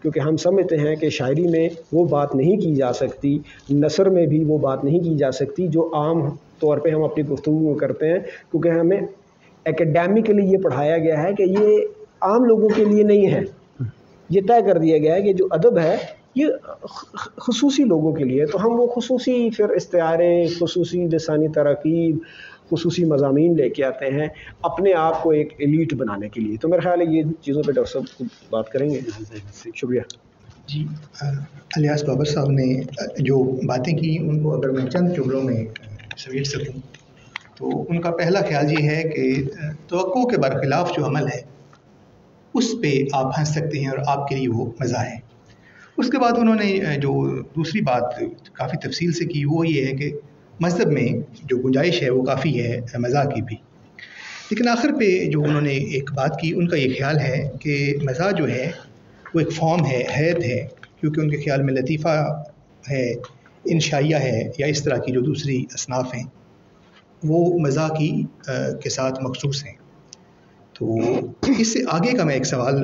क्योंकि हम समझते हैं कि शायरी में वो बात नहीं की जा सकती, नसर में भी वो बात नहीं की जा सकती जो आम तौर पे हम अपनी गुफ्तगू में करते हैं, क्योंकि हमें एकेडमिकली ये पढ़ाया गया है कि ये आम लोगों के लिए नहीं है। ये तय कर दिया गया है कि जो अदब है ये खुसूसी लोगों के लिए, तो हम वो खुसूसी फिर इस्तिआरे, खुसूसी लिसानी तरकीब, खुसूसी मज़ामीन लेके आते हैं अपने आप को एक एलीट बनाने के लिए। तो मेरा ख्याल है ये चीज़ों पे डॉक्टर साहब बात करेंगे। शुक्रिया जी। इलियास बाबर साहब ने जो बातें की उनको अगर मैं चंद जुमलों में समेट सकूँ, तो उनका पहला ख्याल ये है कि तवक्को के बरखिलाफ़ जो अमल है उस पे आप हंस सकते हैं और आपके लिए वो मज़ा है। उसके बाद उन्होंने जो दूसरी बात काफ़ी तफसील से की वो ये है कि मज़हब में जो गुंजाइश है वो काफ़ी है मज़ाह की भी, लेकिन आखिर पे जो उन्होंने एक बात की उनका ये ख्याल है कि मज़ाह जो है वो एक फॉर्म है, हैत है, क्योंकि उनके ख्याल में लतीफ़ा है, इंशाइया है या इस तरह की जो दूसरी असनाफ़ हैं वो मज़ाह की के साथ मखसूस हैं। तो इससे आगे का मैं एक सवाल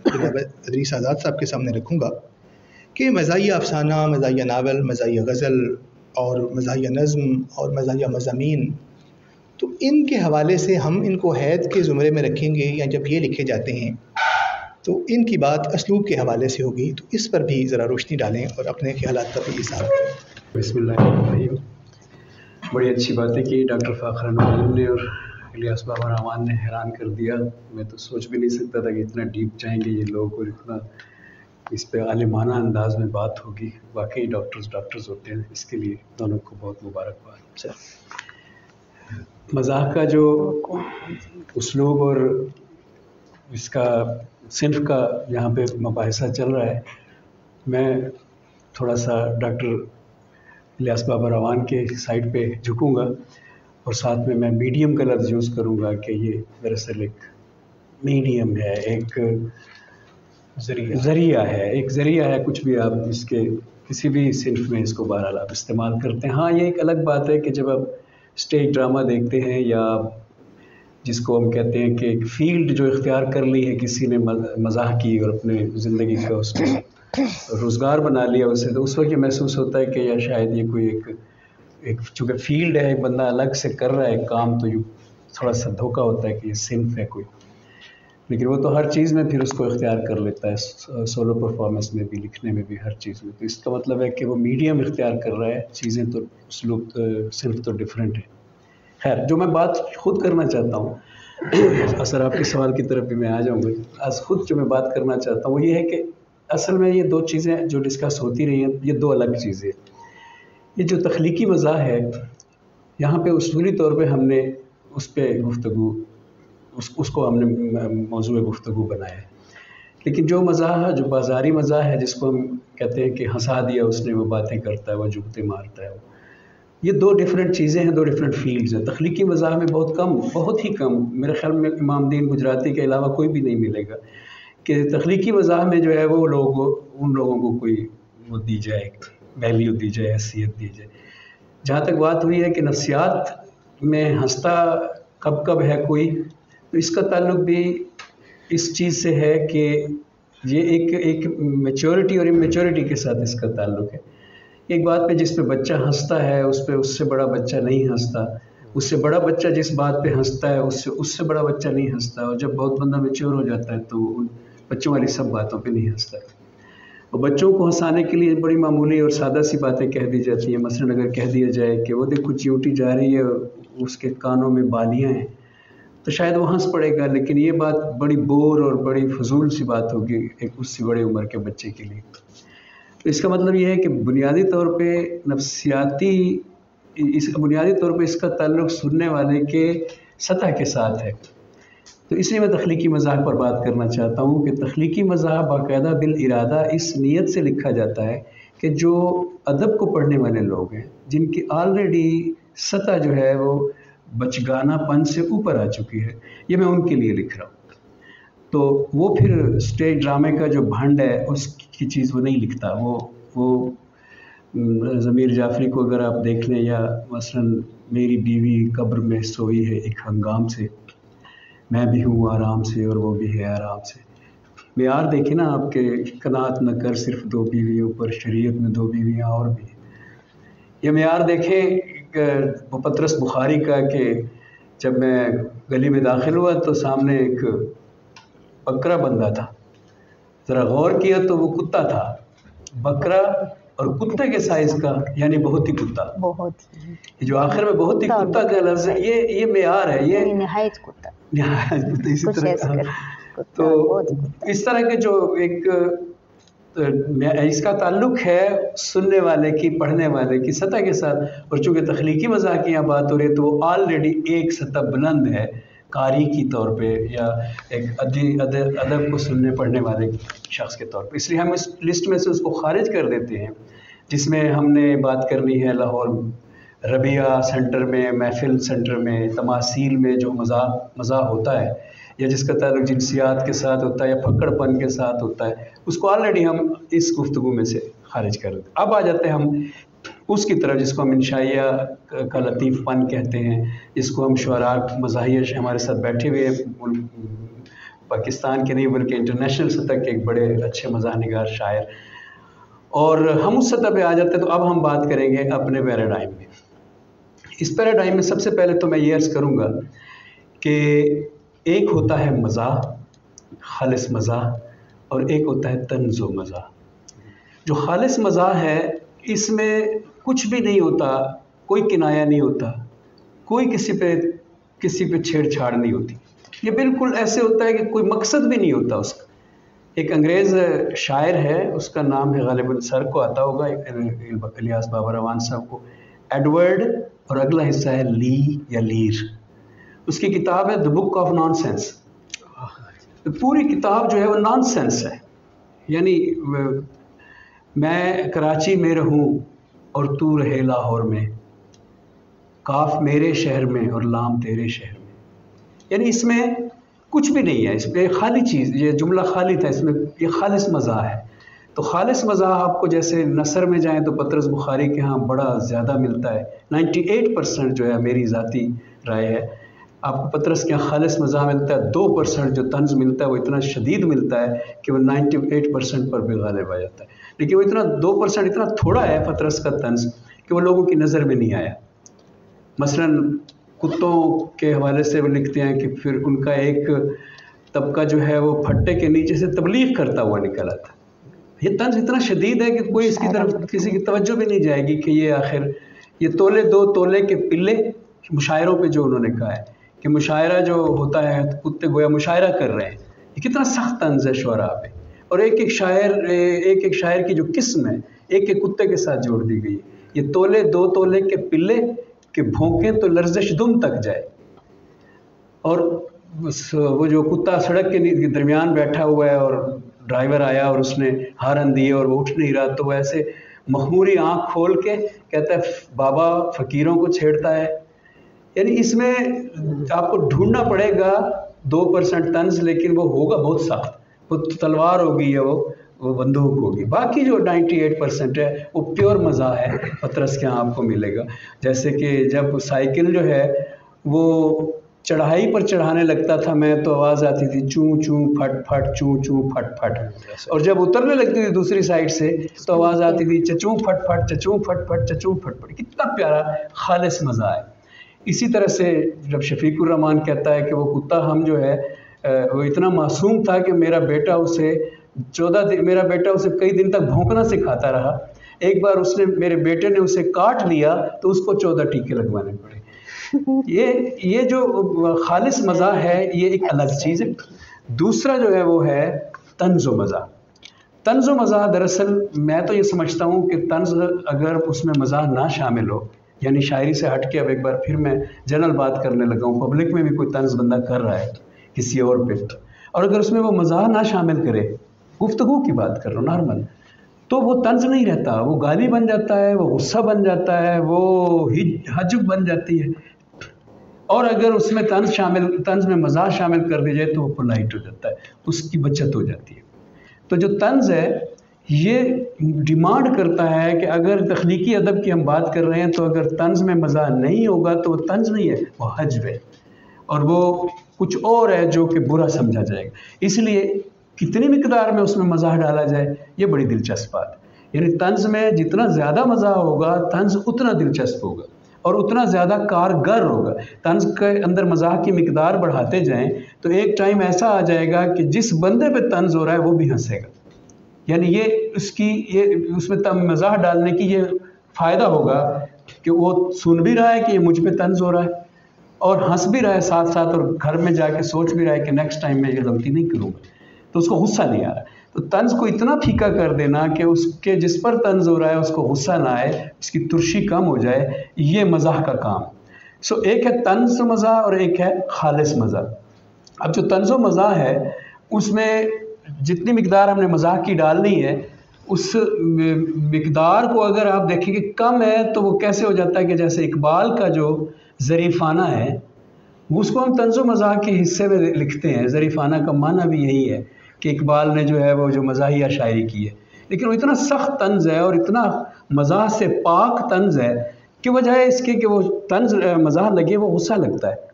अदरीस आज़ाद साहब के सामने रखूँगा कि मज़ाहिया अफ़साना, मज़ाहिया नावल, मज़ाहिया गज़ल और मज़ाहिया नज़्म और मज़ाहिया मज़ामीन, तो इनके हवाले से हम इनको हैत के ज़ुमरे में रखेंगे या जब ये लिखे जाते हैं तो इनकी बात असलूब के हवाले से होगी, तो इस पर भी ज़रा रोशनी डालें और अपने ख्यालात का भी इज़हार करें। बिस्मिल्लाहिर्रहमानिर्रहीम। बड़ी अच्छी बातें की डॉक्टर फ़ाखर नवाज़ ने और इलियास बाबर रहमान ने, हैरान कर दिया। मैं तो सोच भी नहीं सकता था कि इतना डीप जाएंगे ये लोग और इतना इस पे आलिमाना अंदाज में बात होगी। वाकई डॉक्टर्स होते हैं, इसके लिए दोनों को बहुत मुबारकबाद। मज़ाक का जो उसलूब और इसका सिन्फ का यहाँ पे मबाहिसा चल रहा है, मैं थोड़ा सा डॉक्टर इलियास बाबर रहमान के साइड पे झुकूँगा और साथ में मैं मीडियम का लफ्ज़ यूज़ करूँगा कि ये दरअसल एक मीडियम है, एक ज़रिया है, कुछ भी आप इसके किसी भी सिन्फ में इसको बहरहाल आप इस्तेमाल करते हैं। हाँ, ये एक अलग बात है कि जब आप स्टेज ड्रामा देखते हैं या जिसको हम कहते हैं कि एक फील्ड जो इख्तियार कर ली है किसी ने मज़ाह की और अपने ज़िंदगी का उसको रोज़गार बना लिया उसे, तो उस वक्त ये महसूस होता है कि या शायद ये कोई एक चूँकि फील्ड है, एक बंदा अलग से कर रहा है काम, तो थोड़ा सा धोखा होता है कि ये सिंफ है कोई, लेकिन वो तो हर चीज़ में फिर उसको इख्तियार कर लेता है, सोलो परफॉर्मेंस में भी, लिखने में भी, हर चीज़ में। तो इसका मतलब है कि वो मीडियम इख्तियार कर रहा है, चीज़ें तो उसलूब सिर्फ तो डिफरेंट है। खैर, जो मैं बात खुद करना चाहता हूँ असर आपके सवाल की तरफ भी मैं आ जाऊँगा, आज खुद जो मैं बात करना चाहता हूँ वो ये है कि असल में ये दो चीज़ें जो डिस्कस होती रही हैं, ये दो अलग चीज़ें। ये जो तख्लीकी मज़ाह है, यहाँ पे उसूली तौर पे हमने उस पर गुफ्तगू उसको हमने मौजूद गुफ्तगू बनाया है। लेकिन जो मज़ाह, जो बाज़ारी मज़ाह है, जिसको हम कहते हैं कि हंसा दिया उसने, वो बातें करता है, वो जुगते मारता है, ये दो डिफरेंट चीज़ें हैं, दो डिफरेंट फील्ड्स हैं। तख्लीकी मज़ाह में बहुत ही कम, मेरे ख्याल में इमामदीन गुजराती के अलावा कोई भी नहीं मिलेगा कि तख्लीकी मज़ाह में जो है वो उन लोगों को कोई वो दी जाए, वैल्यू दी जाए, हैसियत दी जाए। जहाँ तक बात हुई है कि नफ्सियात में हंसता कब है कोई, तो इसका ताल्लुक भी इस चीज़ से है कि ये एक मैच्योरिटी और इमेच्योरिटी के साथ इसका ताल्लुक है। एक बात पे जिस पे बच्चा हंसता है उस पे उससे बड़ा बच्चा नहीं हंसता, उससे बड़ा बच्चा जिस बात पे हंसता है उससे बड़ा बच्चा नहीं हंसता, और जब बहुत बंदा मैच्योर हो जाता है तो उन बच्चों वाली सब बातों पे नहीं हंसता है। और बच्चों को हंसाने के लिए बड़ी मामूली और सादा सी बातें कह दी जाती हैं। मसलन अगर कह दिया जाए कि वो देखो चींटी जा रही है और उसके कानों में बालियाँ हैं, तो शायद वो हंस पड़ेगा, लेकिन ये बात बड़ी बोर और बड़ी फजूल सी बात होगी एक उससे बड़े उम्र के बच्चे के लिए। तो इसका मतलब ये है कि बुनियादी तौर पे बुनियादी तौर पे इसका ताल्लुक सुनने वाले के सतह के साथ है। तो इसलिए मैं तख्लीकी मज़ाह पर बात करना चाहता हूँ कि तख्लीकी मज़ाह बाकायदा बिल इरादा इस नीयत से लिखा जाता है कि जो अदब को पढ़ने वाले लोग हैं, जिनकी ऑलरेडी सतह जो है वो बचगानापन से ऊपर आ चुकी है, ये मैं उनके लिए लिख रहा हूँ। तो वो फिर स्टेज ड्रामे का जो भंड है उसकी चीज़ वो नहीं लिखता। वो ज़मीर जाफरी को अगर आप देख लें, या मसलन मेरी बीवी कब्र में सोई है एक हंगाम से, मैं भी हूँ आराम से और वो भी है आराम से। मेयार देखें ना आपके, कनात न कर सिर्फ दो बीवियों पर, शरीयत में दो बीवियाँ और भी। ये मेयार देखें पतरस बुखारी का कि जब मैं गली में दाखिल हुआ तो सामने एक बकरा बंधा था, ज़रा गौर किया तो वो कुत्ता था, बकरा और कुत्ते के साइज़ का, यानी बहुत ही कुत्ता, बहुत ही, जो आखिर में बहुत ही कुत्ता का लफ्ज़ है, ये मेयार है, ये निहायत कुत्ता, इसी तरह। तो इस तरह के जो एक इसका ताल्लुक है सुनने वाले की, पढ़ने वाले की सतह के साथ। और चूँकि तख्लीकी मज़ाह की यहाँ बात हो रही है तो वो ऑलरेडी एक सतह बुलंद है कारी की तौर पे, या एक अदब को सुनने पढ़ने वाले शख्स के तौर पे। इसलिए हम इस लिस्ट में से उसको खारिज कर देते हैं, जिसमें हमने बात करनी है लाहौर रबिया सेंटर में, महफिल सेंटर में, तमासील में जो मज़ाह होता है, या जिसका ताल्लुक जिनसियात के साथ होता है या फक्कड़पन के साथ होता है, उसको ऑलरेडी हम इस गुफ्तगू में से खारिज कर देते हैं। अब आ जाते हैं हम उसकी तरफ जिसको हम इंशाइया का लतीफ़पन कहते हैं, जिसको हम शुअरा मज़ाहिर हमारे साथ बैठे हुए पाकिस्तान के नहीं बल्कि इंटरनेशनल सतह के एक बड़े अच्छे मज़ाह निगार शायर, और हम उस सतह पे आ जाते हैं। तो अब हम बात करेंगे अपने पैराडाइम में। इस पैराडाइम में सबसे पहले तो मैं ये अर्ज़ करूँगा कि एक होता है मज़ाह, खालिस मज़ाह, और एक होता है तंज़ व मज़ाह। जो खालिस मज़ाह है इसमें कुछ भी नहीं होता, कोई किनाया नहीं होता, कोई किसी पे छेड़छाड़ नहीं होती। ये बिल्कुल ऐसे होता है कि कोई मकसद भी नहीं होता उसका। एक अंग्रेज़ शायर है, उसका नाम है गालिबन सर को आता होगा, इलियास बाबर रवान साहब को, एडवर्ड, और अगला हिस्सा है ली या लीर। उसकी किताब है द बुक ऑफ नॉनसेंस। पूरी किताब जो है वो नॉनसेंस है, यानी मैं कराची में रहूं और तू रहे लाहौर में, काफ मेरे शहर में और लाम तेरे शहर में, यानी इसमें कुछ भी नहीं है, इसमें खाली चीज़, ये जुमला खाली था, इसमें ये खालिस मज़ाह है। तो खालिस मज़ाह आपको जैसे नसर में जाएं तो पतरस बुखारी के यहाँ बड़ा ज़्यादा मिलता है, 98% जो है मेरी ज़ाती राय है, आपको पतरस के यहाँ खालिस मज़ाह मिलता है। 2% जो तंज़ मिलता है वो इतना शदीद मिलता है कि वो 98% पर भी गालिब आ जाता है। लेकिन वो इतना 2% इतना थोड़ा है पतरस का तंज़ कि वो लोगों की नज़र में नहीं आया। मसलन कुत्तों के हवाले से वो लिखते हैं कि फिर उनका एक तबका जो है वो फट्टे के नीचे से तबलीग करता हुआ निकला था। ये तंज इतना शदीद है कि कोई इसकी तरफ किसी की तवज्जो भी नहीं जाएगी कि ये आखिर ये तोले 2 तोले के पिल्ले, मुशायरों पे जो उन्होंने कहा है कि मुशायरा जो होता है तो कुत्ते गोया मुशायरा कर रहे हैं, ये कितना सख्त तंज है शुअरा पे। और एक एक शायर की जो किस्म है एक एक कुत्ते के साथ जोड़ दी गई। ये तोले 2 तोले के पिल्ले के भौंके तो लर्जिश दुम तक जाए। और वो जो कुत्ता सड़क के दरमियान बैठा हुआ है और ड्राइवर आया और उसने हारन दिए और वो उठ नहीं रहा, तो वो ऐसे मखमूरी आंख खोल के कहता है बाबा फ़कीरों को छेड़ता है। यानी इसमें आपको ढूंढना पड़ेगा 2% तंज, लेकिन वो होगा बहुत सख्त। वो तलवार होगी या वो बंदूक होगी। बाकी जो 98% है वो प्योर मज़ा है, पतरस के यहाँ आपको मिलेगा। जैसे कि जब साइकिल जो है वो चढ़ाई पर चढ़ाने लगता था मैं, तो आवाज़ आती थी चूं चूं फट फट, चूं चूं फट फट। और जब उतरने लगती थी दूसरी साइड से तो आवाज़ आती थी चचूं फट फट, चचूं फट फट, चचूं फट फट। कितना प्यारा खालिस मज़ा है। इसी तरह से जब शफीकुर रहमान कहता है कि वो कुत्ता हम जो है वो इतना मासूम था कि मेरा बेटा उसे कई दिन तक भौंकना सिखाता रहा। एक बार उसने मेरे बेटे ने उसे काट लिया तो उसको 14 टीके लगवाने पड़े। ये जो खालिस मज़ा है ये एक अलग चीज़ है। दूसरा जो है वो है तंज़ो मज़ा। तंज़ो मज़ा दरअसल मैं तो ये समझता हूँ कि तंज़ अगर उसमें मज़ा ना शामिल हो, यानी शायरी से हट के अब एक बार फिर मैं जनरल बात करने लगा हूँ, पब्लिक में भी कोई तंज़ बंदा कर रहा है किसी और पे, और अगर उसमें वो मज़ाह ना शामिल करे, गुफ्तगू की बात कर रहा हूँ नॉर्मल, तो वो तंज़ नहीं रहता, वो गाली बन जाता है, वो गुस्सा बन जाता है, वो हजब बन जाती है। और अगर उसमें तंज़ में मज़ाह शामिल कर दी जाए तो वो पोलाइट हो जाता है, उसकी बचत हो जाती है। तो जो तंज़ है ये डिमांड करता है कि अगर तख्लीकी अदब की हम बात कर रहे हैं तो अगर तंज़ में मज़ाह नहीं होगा तो वो तंज़ नहीं है, वो हजब है, और वो कुछ और है जो कि बुरा समझा जाएगा। इसलिए कितनी मिकदार में उसमें मज़ाह डाला जाए ये बड़ी दिलचस्प बात है। यानी तंज़ में जितना ज़्यादा मज़ाह होगा तंज़ उतना दिलचस्प होगा और उतना ज़्यादा कारगर होगा। तंज़ के अंदर मज़ाह की मिकदार बढ़ाते जाएं तो एक टाइम ऐसा आ जाएगा कि जिस बंदे पे तंज़ हो रहा है वो भी हंसेगा। यानी ये उसमें मज़ाह डालने की ये फ़ायदा होगा कि वो सुन भी रहा है कि ये मुझ पे तंज़ हो रहा है और हंस भी रहा है साथ साथ, और घर में जाके सोच भी रहा है कि नेक्स्ट टाइम मैं ये गलती नहीं करूँगा, तो उसको गुस्सा नहीं आ रहा। तो तंज़ को इतना फीका कर देना कि उसके जिस पर तंज़ हो रहा है उसको गुस्सा ना आए, उसकी तुर्शी कम हो जाए, ये मज़ाह का काम। सो एक है तंज़ मज़ाह और एक है खालिस मज़ाह। अब जो तंज़ मज़ाह है उसमें जितनी मिकदार हमने मज़ाह की डालनी है उस मिकदार को अगर आप देखेंगे कम है तो वो कैसे हो जाता है कि जैसे इकबाल का जो ज़रीफ़ाना है उसको हम तंज़ो मज़ाह के हिस्से में लिखते हैं। ज़रीफ़ाना का माना भी यही है कि इकबाल ने जो है वो जो मज़ाहिया शायरी की है, लेकिन वो इतना सख्त तंज़ है और इतना मज़ाह से पाक तंज़ है कि वजह है इसके कि वो तंज़ मज़ाह लगे वो गुस्सा लगता है।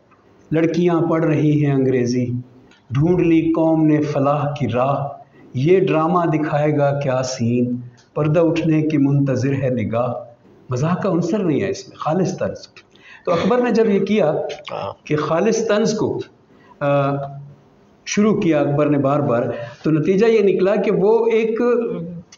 लड़कियाँ पढ़ रही हैं अंग्रेज़ी, ढूंढ ली कौम ने फलाह की राह, ये ड्रामा दिखाएगा क्या सीन, पर्दा उठने की मुंतज़िर है निगाह। मज़ाह का अंसर नहीं है इसमें, खालिस तंज़। तो अकबर ने जब ये किया कि खालिस तंज़ को शुरू किया अकबर ने बार बार, तो नतीजा ये निकला कि वो एक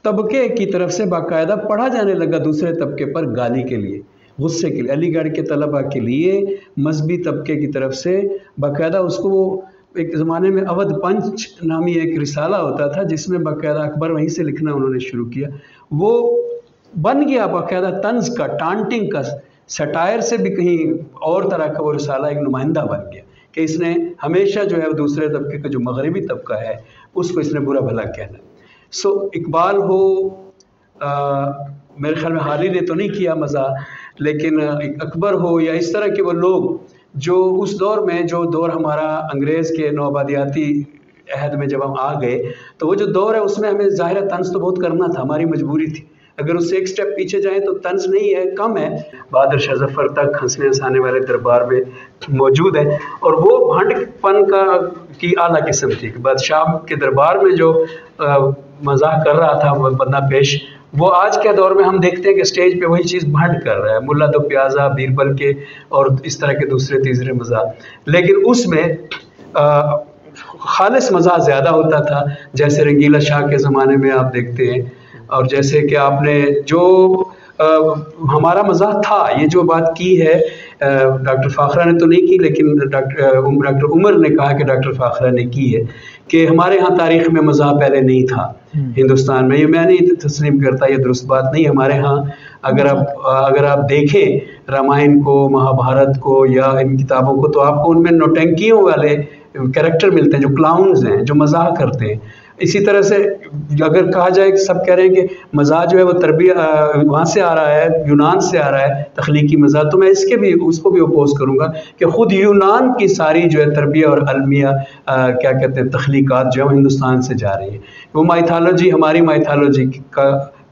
तबके की तरफ से बाकायदा पढ़ा जाने लगा दूसरे तबके पर गाली के लिए, गुस्से के लिए। अलीगढ़ के तलबा के लिए मजहबी तबके की तरफ से बाकायदा उसको एक ज़माने में अवध पंच नामी एक रिसाला होता था जिसमें बाकायदा अकबर वहीं से लिखना उन्होंने शुरू किया। वो बन गया बाकायदा तंज़ का, टांटिंग का, सटायर से भी कहीं और तरह का वो रिसाला एक नुमाइंदा बन गया कि इसने हमेशा जो है दूसरे तबके का जो मगरबी तबका है उसको इसने बुरा भला कहना। सो इकबाल हो, मेरे ख्याल में हाली ने तो नहीं किया मज़ा, लेकिन अकबर हो या इस तरह के वो लोग जो उस दौर में, जो दौर हमारा अंग्रेज़ के नौआबादियाती अहद में जब हम आ गए, तो वो जो दौर है उसमें हमें ज़ाहिर तंज़ तो बहुत करना था, हमारी मजबूरी थी। अगर उससे एक स्टेप पीछे जाएं तो तंज़ नहीं है, कम है। बहादुर शाह ज़फ़र तक हंसने हंसाने वाले दरबार में मौजूद है, और वो भंडपन की आला किस्म थी कि बादशाह के दरबार में जो मज़ाक कर रहा था वो बंदा पेश, वो आज के दौर में हम देखते हैं कि स्टेज पे वही चीज़ भंड कर रहा है, मुल्ला दो प्याजा, बीरबल के और इस तरह के दूसरे तीसरे मज़ाक। लेकिन उसमें खालिस मज़ा ज़्यादा होता था, जैसे रंगीला शाह के ज़माने में आप देखते हैं, और जैसे कि आपने जो हमारा मज़ाक था, ये जो बात की है डॉक्टर फ़ाखरा ने तो नहीं की, लेकिन डॉक्टर उमर ने कहा कि डॉक्टर फ़ाखरा ने की है कि हमारे यहाँ तारीख़ में मज़ाक पहले नहीं था हिंदुस्तान में। ये मैं नहीं तस्लीम करता, ये दुरुस्त बात नहीं। हमारे यहाँ अगर आप देखें रामायण को, महाभारत को या इन किताबों को, तो आपको उनमें नौटंकियों वाले कैरेक्टर मिलते हैं, जो क्लाउन्स हैं, जो मज़ाक करते हैं। इसी तरह से अगर कहा जाए कि सब कह रहे हैं कि मज़ाक जो है वो तरबियत वहाँ से आ रहा है, यूनान से आ रहा है तख्लीकी मज़ाक, तो मैं उसको भी अपोज करूँगा कि ख़ुद यूनान की सारी जो है तरबियत और अलमिया क्या कहते हैं तख्लीक़ात जो है हिंदुस्तान से जा रही है। वो माइथालॉजी हमारी माइथालॉजी का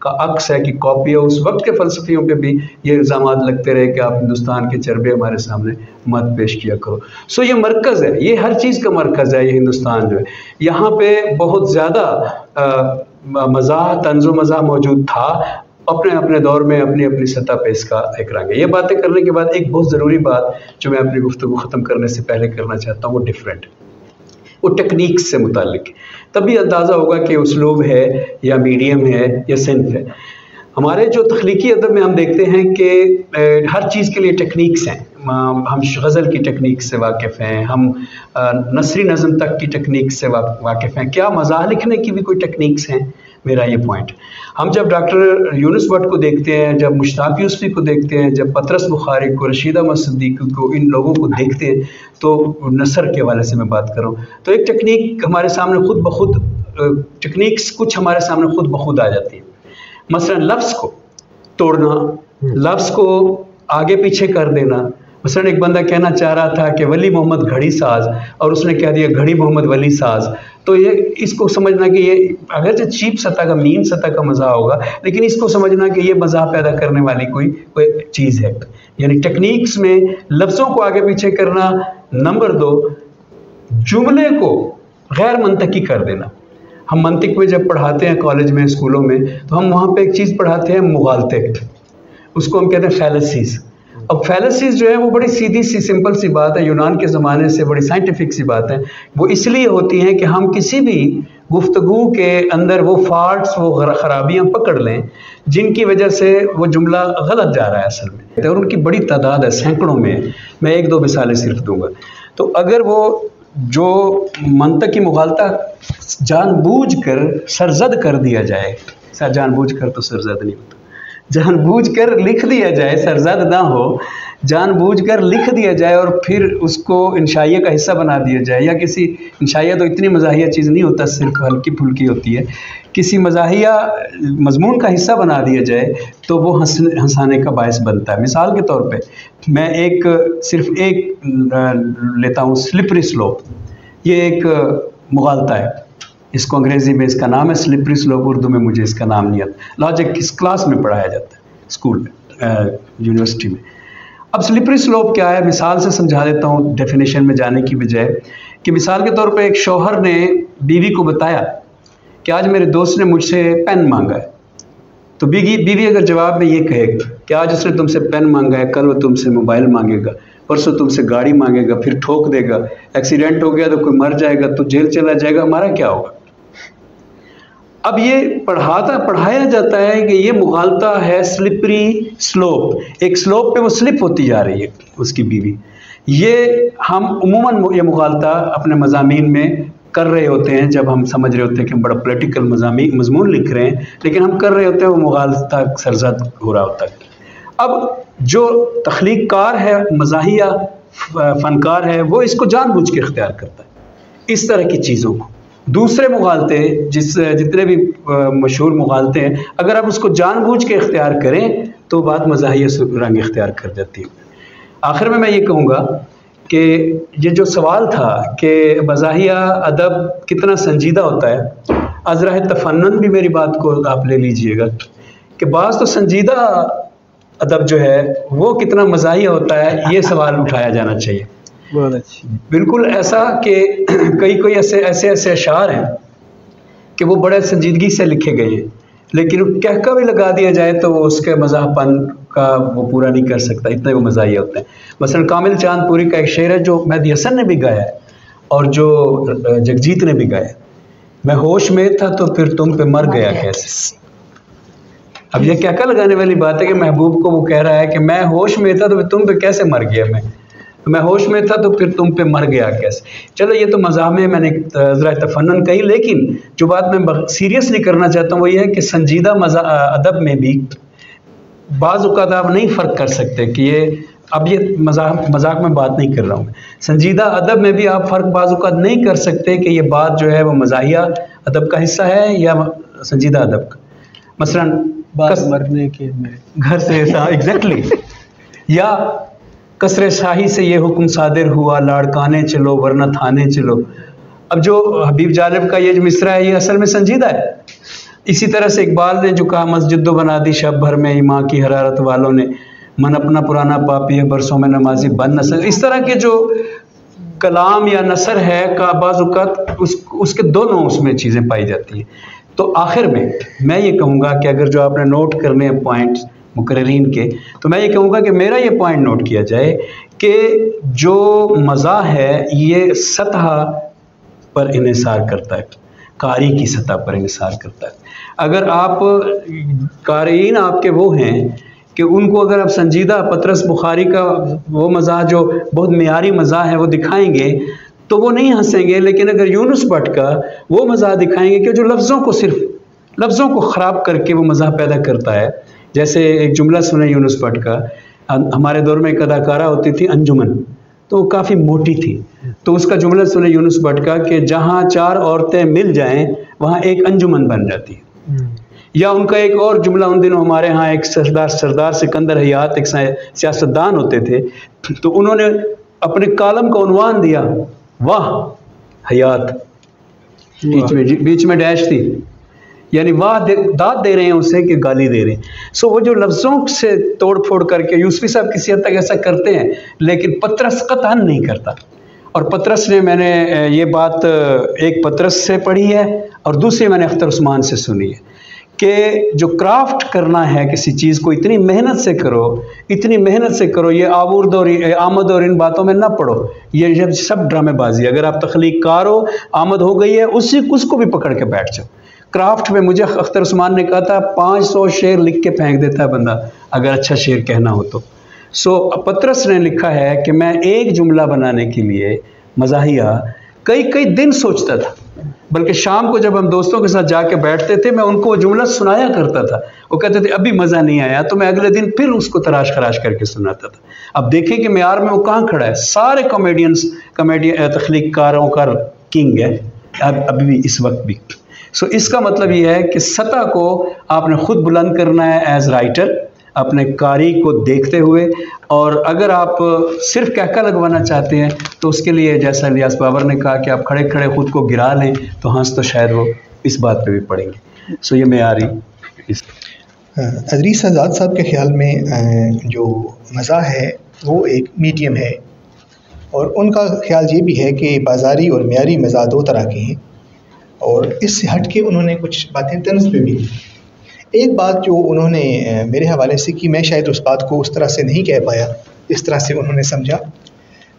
अक्स है कि कॉपी है। उस वक्त के फ़लसफ़ियों पे भी ये इल्ज़ामात लगते रहे कि आप हिंदुस्तान के चरबे हमारे सामने मत पेश किया करो। सो ये मरकज़ है, ये हर चीज़ का मरकज़ है ये हिंदुस्तान जो है। यहाँ पे बहुत ज़्यादा मज़ाह, तंज़ो मज़ाह मौजूद था अपने अपने दौर में, अपनी अपनी सतह पे इसका एक रंग है। ये बातें करने के बाद एक बहुत ज़रूरी बात जो मैं अपनी गुफ्तगू ख़त्म करने से पहले करना चाहता हूँ, वो डिफरेंट, वो टेक्निक से मुतालिक, तभी अंदाज़ा होगा कि उसलूब है या मीडियम है या सिंफ है। हमारे जो तख्लीकी अदब में हम देखते हैं कि हर चीज़ के लिए टेक्निक्स हैं। हम गज़ल की टेक्निक से वाकिफ़ हैं, हम नसरी नज़म तक की टेक्निक से वाकिफ़ हैं। क्या मज़ाह लिखने की भी कोई टेक्निक्स हैं? मेरा ये पॉइंट। हम जब डॉक्टर यूनुस भट्ट को देखते हैं, जब मुश्ताक यूसुफ़ी को देखते हैं, जब पतरस बुखारी को, रशीद अहमद सिद्दीकी को, इन लोगों को देखते हैं, तो नसर के हवाले से मैं बात कर रहा हूँ, तो एक टेक्निक हमारे सामने खुद ब खुद टेक्निक्स कुछ हमारे सामने खुद ब खुद आ जाती है। मसलन लफ्ज़ को तोड़ना, लफ्ज़ को आगे पीछे कर देना। मसलन एक बंदा कहना चाह रहा था कि वली मोहम्मद घड़ी साज, और उसने कह दिया घड़ी मोहम्मद वली साज। तो ये इसको समझना कि ये अगर जो चीप सतह का, मीन सतह का मज़ा होगा, लेकिन इसको समझना कि ये मज़ा पैदा करने वाली कोई चीज़ है। यानी टेक्निक्स में लफ्ज़ों को आगे पीछे करना। नंबर 2, जुमले को गैर मंतकी कर देना। हम मंतिक में जब पढ़ाते हैं कॉलेज में, स्कूलों में, तो हम वहाँ पे एक चीज़ पढ़ाते हैं मुगालते, उसको हम कहते हैं फैलेसीज़। अब फैलेसीज़ जो है वो बड़ी सीधी सी सिंपल सी बात है, यूनान के ज़माने से बड़ी साइंटिफिक सी बात है। वो इसलिए होती हैं कि हम किसी भी गुफ्तगू के अंदर वो फॉल्ट्स, वो ख़राबियाँ पकड़ लें जिनकी वजह से वो जुमला गलत जा रहा है असल में, और उनकी बड़ी तादाद है, सैकड़ों में। मैं 1-2 मिसालें सिर्फ दूंगा। तो अगर वो जो मंतकी मुगालता जानबूझकर सरजद कर दिया जाए, जानबूझकर तो सरजद नहीं होता, जानबूझकर लिख दिया जाए, सरजद ना हो, जानबूझकर लिख दिया जाए और फिर उसको इंशाइया का हिस्सा बना दिया जाए, या किसी इंशाइया तो इतनी मज़ाहिया चीज़ नहीं होता, सिर्फ हल्की फुल्की होती है, किसी मज़ाहिया मजमून का हिस्सा बना दिया जाए, तो वो हंसाने का बायस बनता है। मिसाल के तौर पे मैं सिर्फ एक लेता हूँ, स्लिपरी स्लोप। ये एक मुगालता है, इसको अंग्रेज़ी में इसका नाम है स्लिपरी स्लोप, उर्दू में मुझे इसका नाम नहीं आता। लॉजिक किस क्लास में पढ़ाया जाता है, स्कूल में, यूनिवर्सिटी में। अब स्लिपरी स्लोप क्या है, मिसाल से समझा देता हूँ डेफिनेशन में जाने की बजाय। कि मिसाल के तौर पे एक शौहर ने बीवी को बताया कि आज मेरे दोस्त ने मुझसे पेन मांगा है। तो बीवी अगर जवाब में ये कहे कि आज उसने तुमसे पेन मांगा है, कल वो तुमसे मोबाइल मांगेगा, परसों तुमसे गाड़ी मांगेगा, फिर ठोक देगा, एक्सीडेंट हो गया तो कोई मर जाएगा, तो जेल चला जाएगा, हमारा क्या होगा? अब ये पढ़ाया जाता है कि ये मुगालता है स्लिपरी स्लोप, एक स्लोप पे वो स्लिप होती जा रही है उसकी बीवी। ये हम उमूमन ये मुगालता अपने मज़ामीन में कर रहे होते हैं, जब हम समझ रहे होते हैं कि हम बड़ा पॉलिटिकल मजमून लिख रहे हैं, लेकिन हम कर रहे होते हैं वो मुगालता सरजद हो रहा होता है। अब जो तख्लीक़कार है, मज़ाहिया फ़नकार है, वो इसको जानबूझ के इख्तियार करता है इस तरह की चीज़ों को। दूसरे मुगालते जितने भी मशहूर मुगालते हैं, अगर आप उसको जानबूझ के इख्तियार करें तो बात मज़ाहिया रंग इख्तियार कर जाती है। आखिर में मैं ये कहूँगा कि ये जो सवाल था कि मज़ाहिया अदब कितना संजीदा होता है, अज़राह तफन्नुन भी मेरी बात को आप ले लीजिएगा कि बाज़ तो संजीदा अदब जो है वो कितना मज़ाहिया होता है, ये सवाल उठाया जाना चाहिए। बहुत अच्छी। बिल्कुल ऐसा कि कई ऐसे अशार हैं कि वो बड़े संजीदगी से लिखे गए हैं, लेकिन कहका भी लगा दिया जाए तो वो उसके मज़ाहपन का वो पूरा नहीं कर सकता, इतने वो मज़ाहिया होते हैं। मसलन कामिल चांदपुरी का एक शेर है जो मेहदी हसन ने भी गाया है और जो जगजीत ने भी गाया है, मैं होश में था तो फिर तुम पे मर गया कैसे। अब ये कहका लगाने वाली बात है कि महबूब को वो कह रहा है कि मैं होश में था तो फिर तुम पे कैसे मर गया, मैं होश में था तो फिर तुम पे मर गया कैसे। चलो ये तो मज़ाह में मैंने ज़रा तफन्नन कही, लेकिन जो बात मैं सीरियसली करना चाहता हूँ वो ये है कि संजीदा अदब में भी बाज़ औक़ात आप नहीं फ़र्क कर सकते कि ये, अब ये मजाक में बात नहीं कर रहा हूँ मैं, संजीदा अदब में भी आप फ़र्क बाज़ औक़ात नहीं कर सकते कि ये बात जो है वो मज़ाहिया अदब का हिस्सा है या संजीदा अदब का। मसलन मरने के घर से एग्जैक्टली या कसरे शाही से ये हुक्म सादिर हुआ, लाड़काने चलो वरना थाने चलो। अब जो हबीब जालिब का ये जो मिसरा है ये असल में संजीदा है। इसी तरह से इकबाल ने जो कहा मस्जिद बना दी शब भर में ईमां की हरारत वालों ने, मन अपना पुराना पापी है बरसों में नमाजी बन नसर। इस तरह के जो कलाम या नसर है का बाज़ औक़ात उसके दोनों उसमें चीज़ें पाई जाती हैं। तो आखिर में मैं ये कहूँगा कि अगर जो आपने नोट करने हैं पॉइंट्स मुकर्रीन के, तो मैं ये कहूँगा कि मेरा ये पॉइंट नोट किया जाए कि जो मज़ा है ये सतह पर इन्हिसार करता है, कारी की सतह पर इन्हिसार करता है। अगर आप कारीन आपके वो हैं कि उनको अगर आप संजीदा पतरस बुखारी का वो मज़ा जो बहुत मियारी मज़ा है वो दिखाएंगे तो वो नहीं हंसेंगे, लेकिन अगर यूनुस भट्ट का वो मज़ा दिखाएंगे कि जो लफ्ज़ों को सिर्फ लफ्ज़ों को ख़राब करके वो मज़ा पैदा करता है। जैसे एक जुमला सुने यूनुस भट्ट का, हमारे दौर में एक अदाकारा होती थी अंजुमन, तो वो काफ़ी मोटी थी, तो उसका जुमला सुने यूनुस भट्ट का कि जहाँ 4 औरतें मिल जाएं वहाँ एक अंजुमन बन जाती है। या उनका एक और जुमला, उन दिनों हमारे यहाँ एक सरदार सिकंदर हयात एक सियासतदान होते थे, तो उन्होंने अपने कॉलम का उन्वान दिया वाह हयात, बीच में डैश थी, यानी वाह दाद दे रहे हैं उसे कि गाली दे रहे हैं। सो वो जो लफ्ज़ों से तोड़ फोड़ करके यूसुफी साहब किसी हद तक ऐसा करते हैं, लेकिन पतरस कतई नहीं करता। और पतरस ने, मैंने ये बात एक पतरस से पढ़ी है और दूसरी मैंने अख्तर उस्मान से सुनी है कि जो क्राफ्ट करना है किसी चीज़ को इतनी मेहनत से करो, इतनी मेहनत से करो, ये आमद और इन बातों में ना पढ़ो, ये सब ड्रामेबाजी। अगर आप तख्लीक कार हो, आमद हो गई है, उसको भी पकड़ के बैठ जाओ। क्राफ्ट में मुझे अख्तर उस्मान ने कहा था 500 शेर लिख के फेंक देता है बंदा अगर अच्छा शेर कहना हो तो। सो पतरस ने लिखा है कि मैं एक जुमला बनाने के लिए मज़ाहिया कई दिन सोचता था, बल्कि शाम को जब हम दोस्तों के साथ जाके बैठते थे मैं उनको वो जुमला सुनाया करता था। वो कहते थे अभी मज़ा नहीं आया, तो मैं अगले दिन फिर उसको तराश खराश करके सुनाता था। अब देखें कि मेयार में वो कहाँ खड़ा है, सारे कॉमेडियन तख्लीकारों का किंग है अभी भी, इस वक्त भी। सो इसका मतलब ये है कि सतह को आपने ख़ुद बुलंद करना है एज राइटर, अपने कारी को देखते हुए। और अगर आप सिर्फ कहका लगवाना चाहते हैं तो उसके लिए जैसा इलियास बाबर ने कहा कि आप खड़े खड़े ख़ुद को गिरा लें तो हंस तो शायद वो इस बात पे भी पड़ेंगे। सो ये मेयारी अदरीस आज़ाद साहब के ख्याल में जो मज़ा है वो एक मीडियम है, और उनका ख्याल ये भी है कि बाज़ारी और मेयारी मज़ा 2 तरह के हैं, और इससे हट के उन्होंने कुछ बातें तंज़ पे भी। एक बात जो उन्होंने मेरे हवाले से की, मैं शायद उस बात को उस तरह से नहीं कह पाया इस तरह से उन्होंने समझा।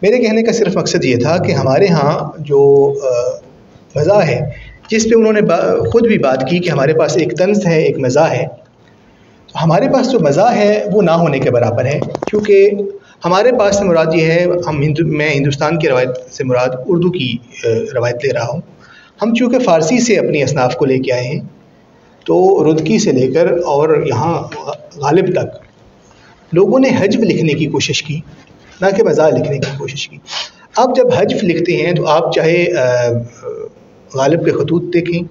मेरे कहने का सिर्फ मकसद ये था कि हमारे यहाँ जो मज़ा है, जिस पे उन्होंने ख़ुद भी बात की कि हमारे पास एक तंज़ है, एक मज़ा है, तो हमारे पास जो मज़ा है वो ना होने के बराबर है, क्योंकि हमारे पास से मुराद ये है, मैं हिंदुस्तान की रवायत से मुराद उर्दू की रवायत ले रहा हूँ। हम चूँकि फ़ारसी से अपनी असनाफ़ को लेके आए हैं, तो रुदकी से लेकर और यहाँ गालिब तक लोगों ने हज्व लिखने की कोशिश की, ना कि मज़ा लिखने की कोशिश की। आप जब हज्व लिखते हैं तो आप चाहे गालिब के खतूत देखें,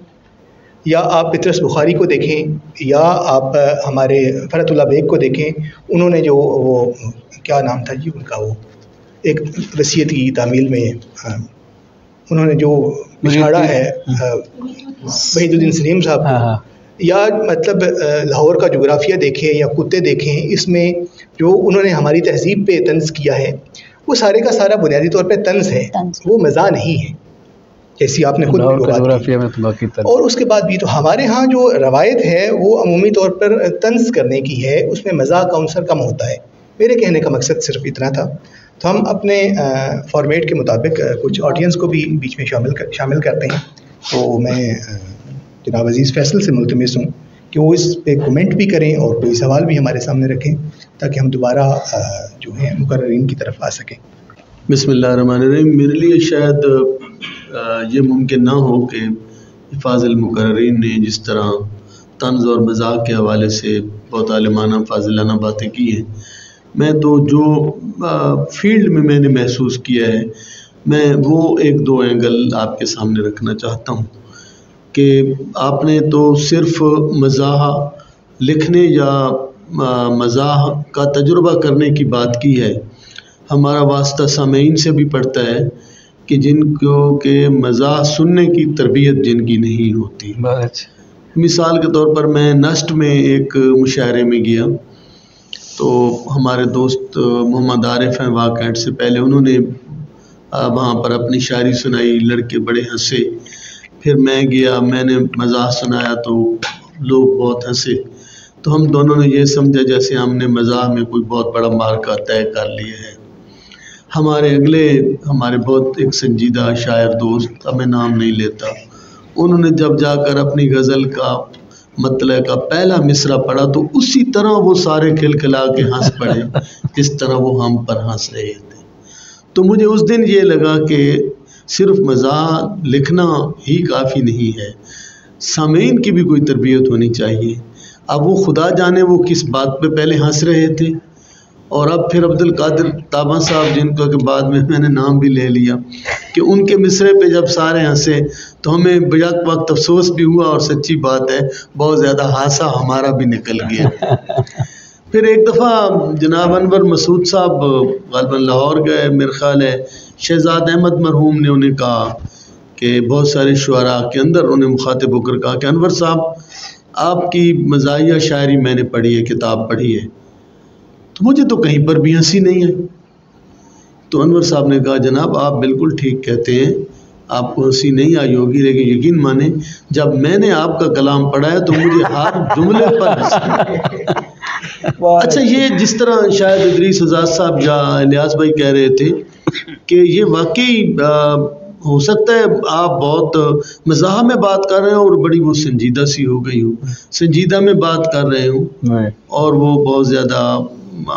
या आप पतरस बुखारी को देखें, या आप हमारे फ़रतुल्लाह बेग को देखें, उन्होंने जो वो क्या नाम था जी उनका, वो एक वसीयत की तामील में उन्होंने जो बिछाड़ा है वहीदुद्दीन सलीम साहब, या मतलब लाहौर का जोग्राफिया देखें या कुत्ते देखें, इसमें जो उन्होंने हमारी तहज़ीब पे तंज़ किया है वो सारे का सारा बुनियादी तौर पे तंज़ है, वो मज़ा नहीं है। जैसी आपने खुद लाहौर का बात की। जोग्राफिया में तो बाकी तक। और उसके बाद भी तो हमारे यहाँ जो रवायत है वो अमूमी तौर पर तंज करने की है, उसमें मजाक का अंसर कम होता है। मेरे कहने का मकसद सिर्फ इतना था। तो हम अपने फॉर्मेट के मुताबिक कुछ ऑडियंस को भी बीच में शामिल करते हैं। तो मैं जनाब अजीज़ फैसल से मुल्तमिस हूँ कि वो इस पे कमेंट भी करें और कोई सवाल भी हमारे सामने रखें ताकि हम दोबारा जो है मुकर्ररीन की तरफ आ सकें। बिस्मिल्लाहिर्रहमानिर्रहीम। मेरे लिए शायद ये मुमकिन ना हो कि फाजिल मुकर्ररीन ने जिस तरह तंज और मजाक के हवाले से बहुत आलिमाना फाजिलाना बातें की हैं, मैं तो जो फील्ड में मैंने महसूस किया है, मैं वो एक दो एंगल आपके सामने रखना चाहता हूँ कि आपने तो सिर्फ मज़ाह लिखने या मज़ाह का तजुर्बा करने की बात की है। हमारा वास्ता सामीन से भी पड़ता है कि जिनको के मज़ाह सुनने की तरबियत जिनकी नहीं होती। मिसाल के तौर पर मैं नस्ट में एक मुशायरे में गया तो हमारे दोस्त मोहम्मद आरिफ हैं वाक़ैट से पहले, उन्होंने वहाँ पर अपनी शायरी सुनाई, लड़के बड़े हंसे। फिर मैं गया, मैंने मज़ाह सुनाया तो लोग बहुत हंसे। तो हम दोनों ने ये समझा जैसे हमने मज़ाह में कोई बहुत बड़ा मार्का तय कर लिया है। हमारे बहुत एक संजीदा शायर दोस्त, अब मैं नाम नहीं लेता, उन्होंने जब जाकर अपनी गज़ल का मतलब का पहला मिसरा पढ़ा तो उसी तरह वो सारे खिलखिला के हंस पड़े जिस तरह वो हम पर हंस रहे थे। तो मुझे उस दिन ये लगा कि सिर्फ मज़ाह लिखना ही काफ़ी नहीं है, सामीन की भी कोई तरबियत होनी चाहिए। अब वो खुदा जाने वो किस बात पे पहले हंस रहे थे, और अब फिर अब्दुल कादिर ताबा साहब जिनका के बाद में मैंने नाम भी ले लिया कि उनके मिसरे पे जब सारे हंसे तो हमें बेवक्त वक्त अफसोस भी हुआ, और सच्ची बात है बहुत ज़्यादा हासा हमारा भी निकल गया। फिर एक दफ़ा जनाब अनवर मसूद साहब ग़ालिबन लाहौर गए, मेरा ख़्याल है शहजाद अहमद मरहूम ने उन्हें कहा कि बहुत सारे शुअरा के अंदर उन्हें मुखातिब होकर कहा कि अनवर साहब आपकी मज़ाहिया शायरी मैंने पढ़ी है, किताब पढ़ी है, तो मुझे तो कहीं पर भी हंसी नहीं है। तो अनवर साहब ने कहा जनाब आप बिल्कुल ठीक कहते हैं, आपको हंसी नहीं आई होगी, लेकिन यकीन माने जब मैंने आपका कलाम पढ़ा है तो मुझे हर जुमले पर हंसी। अच्छा, ये जिस तरह शायद इदरीस आज़ाद साहब या इलियास भाई कह रहे थे कि ये वाकई हो सकता है आप बहुत मज़ाह में बात कर रहे हो और बड़ी वो संजीदा सी हो गई हो, संजीदा में बात कर रहे हो और वो बहुत ज़्यादा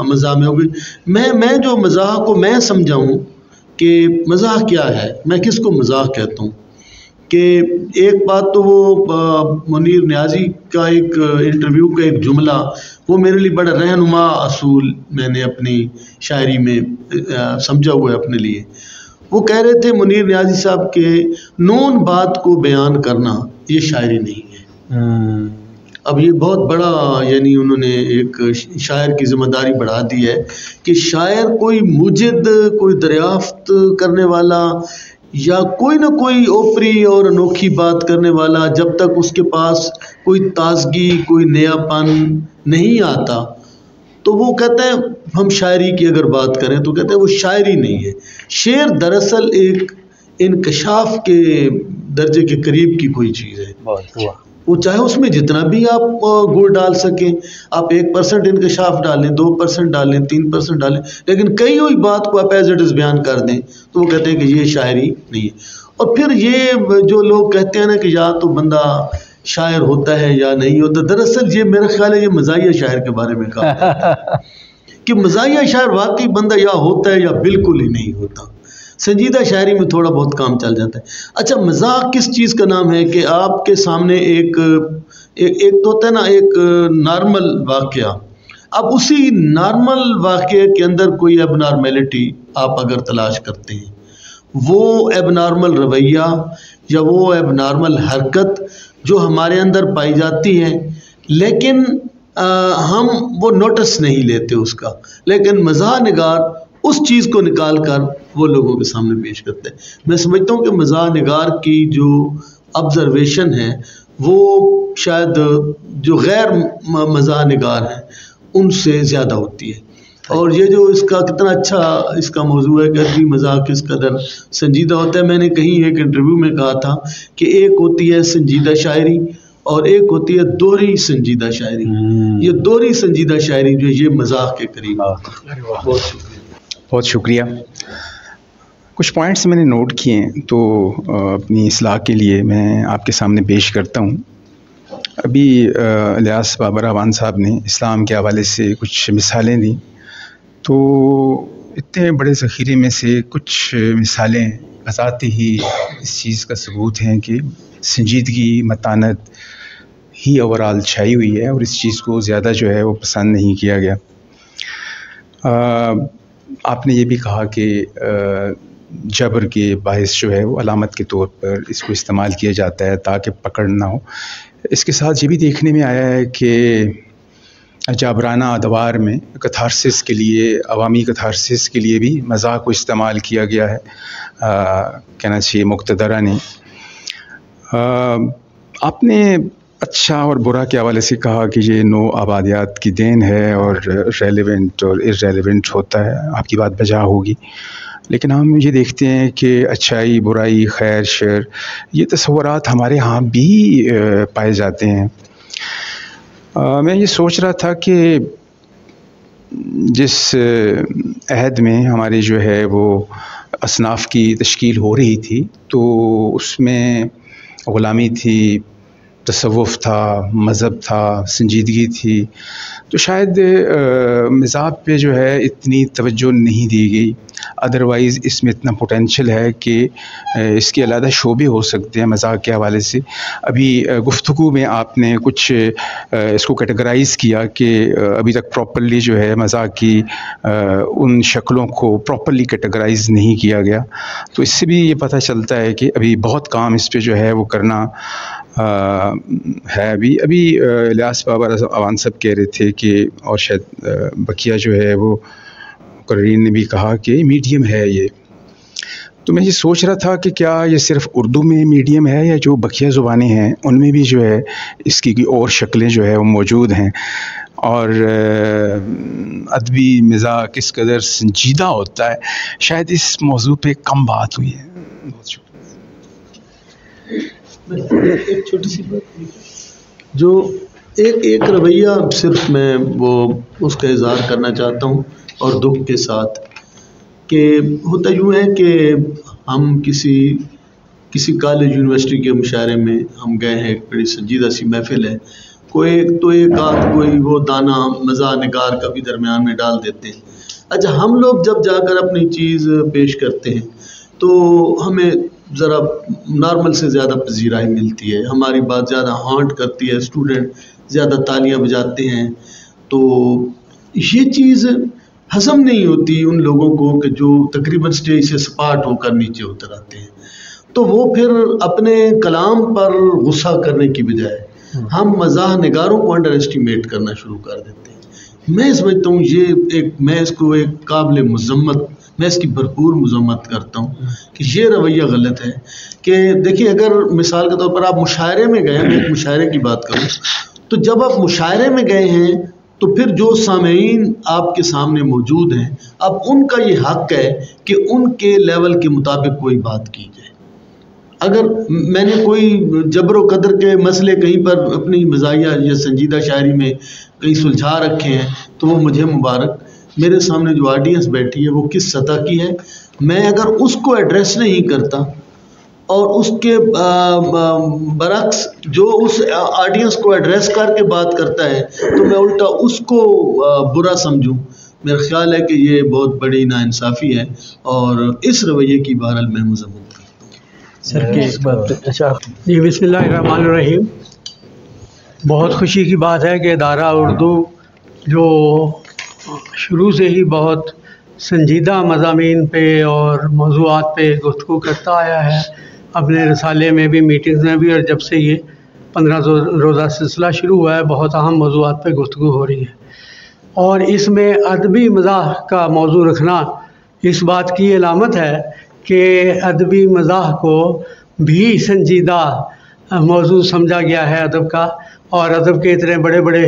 मज़ाह में हो गई। मैं जो मज़ाह को मैं समझाऊँ कि मज़ाह क्या है, मैं किसको मज़ाह कहता हूँ, कि एक बात तो वो मुनीर नियाज़ी का एक इंटरव्यू का एक जुमला, वो मेरे लिए बड़ा रहनुमा असूल मैंने अपनी शायरी में समझा हुआ है अपने लिए। वो कह रहे थे मुनीर नियाज़ी साहब के नून बात को बयान करना ये शायरी नहीं है। अब ये बहुत बड़ा, यानी उन्होंने एक शायर की ज़िम्मेदारी बढ़ा दी है कि शायर कोई मुजिद, कोई दरियाफ्त करने वाला या कोई ना कोई ओपरी और अनोखी बात करने वाला, जब तक उसके पास कोई ताजगी, कोई नयापन नहीं आता तो वो कहते हैं, हम शायरी की अगर बात करें तो कहते हैं वो शायरी नहीं है। शेर दरअसल एक इनकशाफ के दर्जे के करीब की कोई चीज़ है। वो चाहे उसमें जितना भी आप गुड़ डाल सकें, आप 1% इनकशाफ डालें, 2% डालें, 3% डालें, लेकिन कई हुई बात को आप एज इट इज़ बयान कर दें तो वो कहते हैं कि ये शायरी नहीं है। और फिर ये जो लोग कहते हैं ना कि या तो बंदा शायर होता है या नहीं होता, दरअसल ये मेरा ख्याल है ये मज़ाहिया शायर के बारे में कहा कि मज़ाहिया शायर वाकई बंदा या होता है या बिल्कुल ही नहीं होता। संजीदा शायरी में थोड़ा बहुत काम चल जाता है। अच्छा, मज़ाक किस चीज़ का नाम है कि आपके सामने एक तो होता है ना एक नॉर्मल वाक़या, अब उसी नॉर्मल वाक़े के अंदर कोई एबनॉर्मेलिटी आप अगर तलाश करते हैं, वो एबनॉर्मल रवैया या वो एबनॉर्मल हरकत जो हमारे अंदर पाई जाती है, लेकिन हम वो नोटिस नहीं लेते उसका, लेकिन मज़ाह निगार उस चीज़ को निकाल कर वो लोगों के सामने पेश करते हैं। मैं समझता हूँ कि मज़ाह निगार की जो ऑब्ज़र्वेशन है वो शायद जो गैर मज़ाह निगार हैं उनसे ज़्यादा होती है। और ये जो इसका कितना अच्छा इसका मौजू है कि अदबी मजाक किस कदर संजीदा होता है। मैंने कहीं एक इंटरव्यू में कहा था कि एक होती है संजीदा शायरी और एक होती है दोहरी संजीदा शायरी। ये दोहरी संजीदा शायरी जो ये मजाक के करीब। बहुत शुक्रिया। कुछ पॉइंट्स मैंने नोट किए हैं तो अपनी इस्लाह के लिए मैं आपके सामने पेश करता हूँ। अभी इलियास बाबर अवान साहब ने इस्लाम के हवाले से कुछ मिसालें दी, तो इतने बड़े ज़ख़ीरे में से कुछ मिसालें बताते ही इस चीज़ का सबूत हैं कि संजीदगी, मतानत ही ओवरऑल छाई हुई है और इस चीज़ को ज़्यादा जो है वो पसंद नहीं किया गया। आपने ये भी कहा कि जबर के बाहिस जो है वो अलामत के तौर पर इसको इस्तेमाल किया जाता है ताकि पकड़ ना हो। इसके साथ ये भी देखने में आया है कि जाबराना अदवार में कथारसिस के लिए, अवामी कथारसिस के लिए भी मज़ाक को इस्तेमाल किया गया है। कहना चाहिए मुक़्तदरा ने। आपने अच्छा और बुरा के हवाले से कहा कि ये नो आबादियात की देन है और रेलेवेंट और इर्रेलेवेंट होता है। आपकी बात बजा होगी, लेकिन हम ये देखते हैं कि अच्छाई, बुराई, खैर, शर, ये तस्वुरात हमारे यहाँ भी पाए जाते हैं। मैं ये सोच रहा था कि जिस अहद में हमारी जो है वो असनाफ़ की तश्कील हो रही थी, तो उसमें ग़ुलामी थी, तसव्वुफ़ था, मज़हब था, संजीदगी थी, तो शायद मज़ाक़ पे जो है इतनी तवज्जो नहीं दी गई। अदरवाइज़ इसमें इतना पोटेंशियल है कि इसके अलग शोबे हो सकते हैं मज़ाक़ के हवाले से। अभी गुफ्तगू में आपने कुछ इसको कैटेगराइज़ किया कि अभी तक प्रॉपर्ली जो है मज़ाक़ की उन शक्लों को प्रॉपर्ली कैटेगराइज़ नहीं किया गया। तो इससे भी ये पता चलता है कि अभी बहुत काम इस पे जो है वो करना है। अभी इलियास बाबर अवान साहब कह रहे थे कि, और शायद बकिया जो है वो मुकर्रीन ने भी कहा कि मीडियम है ये। तो मैं ये सोच रहा था कि क्या ये सिर्फ़ उर्दू में मीडियम है या जो बकिया ज़ुबानें हैं उनमें भी जो है इसकी कोई और शक्लें जो है वो मौजूद हैं। और अदबी मिज़ाक़ किस कदर संजीदा होता है, शायद इस मौजू पे कम बात हुई है। बहुत शुक्रिया। एक छोटी सी बात, जो एक रवैया सिर्फ मैं वो उसका इज़हार करना चाहता हूँ और दुख के साथ, कि होता यूँ है कि हम किसी कॉलेज यूनिवर्सिटी के मुशायरे में हम गए हैं, एक बड़ी संजीदा सी महफिल है, एक आध कोई वो दाना मज़ा निगार का भी दरमियान में डाल देते हैं। अच्छा, हम लोग जब जाकर अपनी चीज़ पेश करते हैं तो हमें ज़रा नॉर्मल से ज़्यादा पजीराई मिलती है, हमारी बात ज़्यादा हॉन्ट करती है, स्टूडेंट ज़्यादा तालियां बजाते हैं। तो ये चीज़ हज़म नहीं होती उन लोगों को कि जो तकरीबन स्टेज से सपाट होकर नीचे उतर आते हैं। तो वो फिर अपने कलाम पर गुस्सा करने की बजाय हम मज़ाह निगारों को अंडर एस्टिमेट करना शुरू कर देते हैं। मैं समझता हूँ मैं इसको एक काबिल मज़म्मत, मैं इसकी भरपूर मज़म्मत करता हूँ कि ये रवैया गलत है। कि देखिए, अगर मिसाल के तौर पर आप मुशायरे में गए, मैं एक मुशायरे की बात करूँ, तो जब आप मुशायरे में गए हैं तो फिर जो सामीन आपके सामने मौजूद हैं, अब उनका ये हक़ है कि उनके लेवल के मुताबिक कोई बात की जाए। अगर मैंने कोई जबर कदर के मसले कहीं पर अपनी मज़ाहिया या संजीदा शायरी में कहीं सुलझा रखे हैं तो वो मुझे मुबारक। मेरे सामने जो ऑडियंस बैठी है वो किस सतह की है, मैं अगर उसको एड्रेस नहीं करता और उसके बरक्स जो उस ऑडियंस को एड्रेस करके बात करता है तो मैं उल्टा उसको बुरा समझूं, मेरा ख्याल है कि ये बहुत बड़ी नाइंसाफ़ी है और इस रवैये की बहरहाल मैं मज़म्मत करता हूँ। सर की इस बात पे अच्छा जी, बिस्मिल्लाहिर्रहमानिर्रहीम। बहुत खुशी की बात है कि इदारा उर्दू जो शुरू से ही बहुत संजीदा मज़ामीन पे और मौज़ूआत पे गुफ्तगू करता आया है, अपने रसाले में भी, मीटिंग्स में भी, और जब से ये 15 रोज़ा सिलसिला शुरू हुआ है बहुत अहम मौज़ूआत पे गुफ्तगू हो रही है। और इसमें अदबी मज़ाह का मौजू रखना इस बात की अलामत है कि अदबी मज़ाह को भी संजीदा मौजू समझा गया है अदब का, और अदब के इतने बड़े बड़े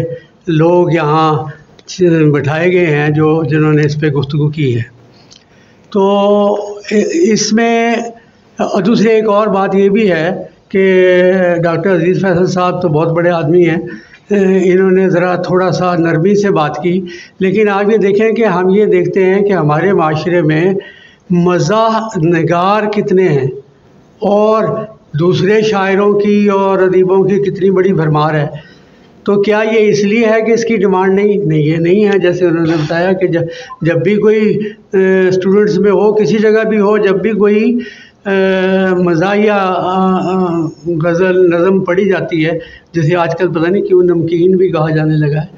लोग यहाँ बैठाए गए हैं जिन्होंने इस पे गुफ्तगू की है। तो इसमें और दूसरी एक और बात ये भी है कि डॉक्टर अजीज़ फैसल साहब तो बहुत बड़े आदमी हैं, इन्होंने ज़रा थोड़ा सा नरमी से बात की, लेकिन आप ये देखें कि हम ये देखते हैं कि हमारे माशरे में मज़ाह नगार कितने हैं और दूसरे शायरों की और अदीबों की कितनी बड़ी भरमार है। तो क्या ये इसलिए है कि इसकी डिमांड नहीं ये नहीं है, जैसे उन्होंने बताया कि जब भी कोई स्टूडेंट्स में हो, किसी जगह भी हो, जब भी कोई मज़ाहिया गज़ल नज़म पढ़ी जाती है, जैसे आजकल पता नहीं क्यों नमकीन भी कहा जाने लगा है,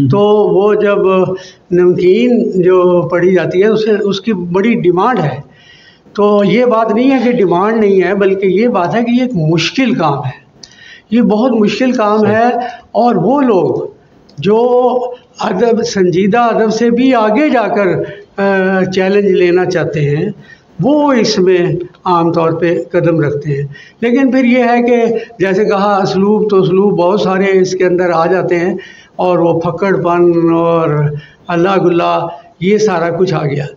तो वो जब नमकीन जो पढ़ी जाती है उसकी बड़ी डिमांड है। तो ये बात नहीं है कि डिमांड नहीं है, बल्कि ये बात है कि ये एक मुश्किल काम है, ये बहुत मुश्किल काम है। और वो लोग जो अदब, संजीदा अदब से भी आगे जाकर चैलेंज लेना चाहते हैं, वो इसमें आम तौर पे कदम रखते हैं। लेकिन फिर ये है कि जैसे कहा असलूब, तो असलूब बहुत सारे इसके अंदर आ जाते हैं और वो फक्कड़पन और अल्लाह गुल्ला ये सारा कुछ आ गया।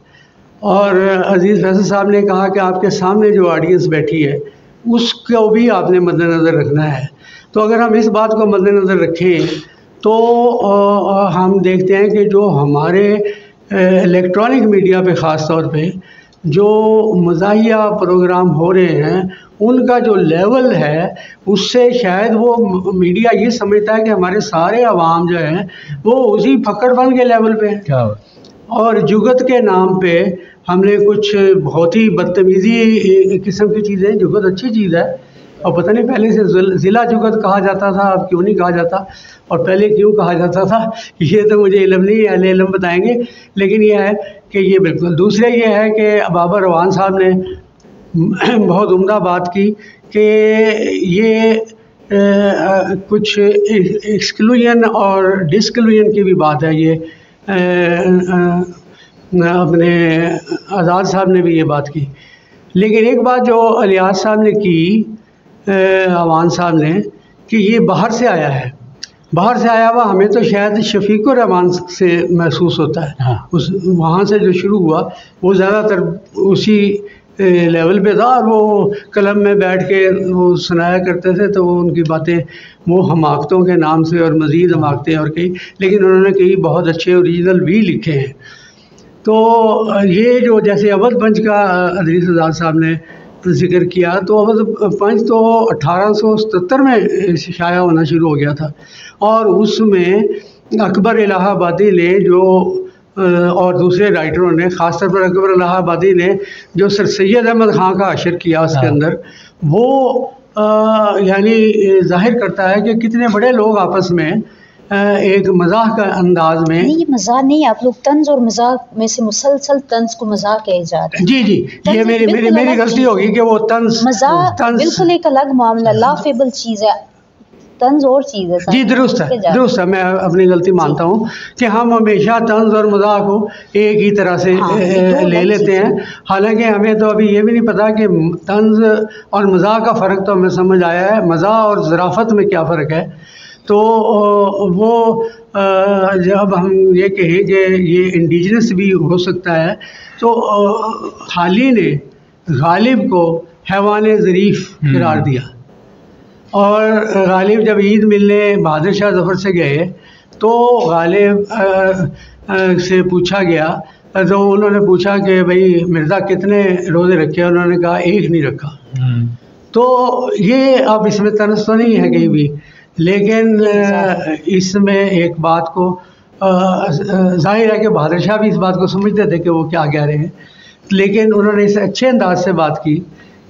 और अजीज़ फैसल साहब ने कहा कि आपके सामने जो ऑडियंस बैठी है उसको भी आपने मद्देनज़र रखना है। तो अगर हम इस बात को मद्देनज़र रखें तो हम देखते हैं कि जो हमारे इलेक्ट्रॉनिक मीडिया पे ख़ास तौर पे जो मज़ाहिया प्रोग्राम हो रहे हैं, उनका जो लेवल है उससे शायद वो मीडिया ये समझता है कि हमारे सारे अवाम जो हैं वो उसी फक्कड़पन के लेवल पे हैं और जुगत के नाम पे हमने कुछ बहुत ही बदतमीज़ी किस्म की चीज़ें, जुगत अच्छी चीज़ है और पता नहीं पहले से ज़िला जुगत कहा जाता था, अब क्यों नहीं कहा जाता, और पहले क्यों कहा जाता था ये तो मुझे इल्म नहीं, अहले इल्म बताएंगे। लेकिन ये है कि ये बिल्कुल दूसरे ये है कि बाबर रवान साहब ने बहुत उम्दा बात की कि ये कुछ एक्सक्लूजन और डिस्क्लूजन की भी बात है। ये अपने आज़ाद साहब ने भी ये बात की। लेकिन एक बात जो अलियास साहब ने की, अवान साहब ने, कि ये बाहर से आया है, बाहर से आया हुआ हमें तो शायद शफीकुर रहमान से महसूस होता है। हाँ। उस वहाँ से जो शुरू हुआ वो ज़्यादातर उसी लेवल पे था और वो कलम में बैठ के वो सुनाया करते थे, तो वो उनकी बातें वो हमाकतों के नाम से और मज़ीद हमाकतें और कई, लेकिन उन्होंने कई बहुत अच्छे ओरिजिनल भी लिखे हैं। तो ये जो जैसे अवध पंच का अदरीस आज़ाद साहब ने जिक्र किया, तो अवध पंच तो 1877 में शाया होना शुरू हो गया था और उसमें अकबर इलाहाबादी ने जो और दूसरे राइटरों ने, ख़ासतौर पर अकबर इलाहाबादी ने जो सर सैयद अहमद ख़ान का अशर किया उसके अंदर, वो यानी जाहिर करता है कि कितने बड़े लोग आपस में एक मजाक का अंदाज में, नहीं ये मजाक नहीं, आप लोग तंज और मजाक में से मुसलसल तंज को मजाक कहे जा रहे हैं। जी जी, ये मेरी गलती होगी कि वो तंज मजाक बिल्कुल एक अलग मामला, लाफेबल चीज़ है, तंज और चीज़ है। जी दुरुस्त है, मैं अपनी गलती मानता हूँ कि हम हमेशा तंज और मजाक को एक ही तरह से ले लेते हैं। हालांकि हमें तो अभी ये भी नहीं पता कि तंज और मजाक का फ़र्क तो हमें समझ आया है, मजाक और ज़राफ़त में क्या फ़र्क है। तो वो जब हम ये कहें कि ये इंडिजिनस भी हो सकता है, तो हाली ने गालिब को हैवान ज़रीफ़ करार दिया और गालिब जब ईद मिलने बहादुर शाह ज़फ़र से गए तो गालिब से पूछा गया, तो उन्होंने पूछा कि भाई मिर्ज़ा कितने रोज़े रखे, उन्होंने कहा एक नहीं रखा। तो ये अब इसमें तनस तो नहीं है कहीं भी, लेकिन इसमें एक बात को जाहिर है कि बहादुर शाह भी इस बात को समझते थे कि वो क्या कह रहे हैं, लेकिन उन्होंने इसे अच्छे अंदाज से बात की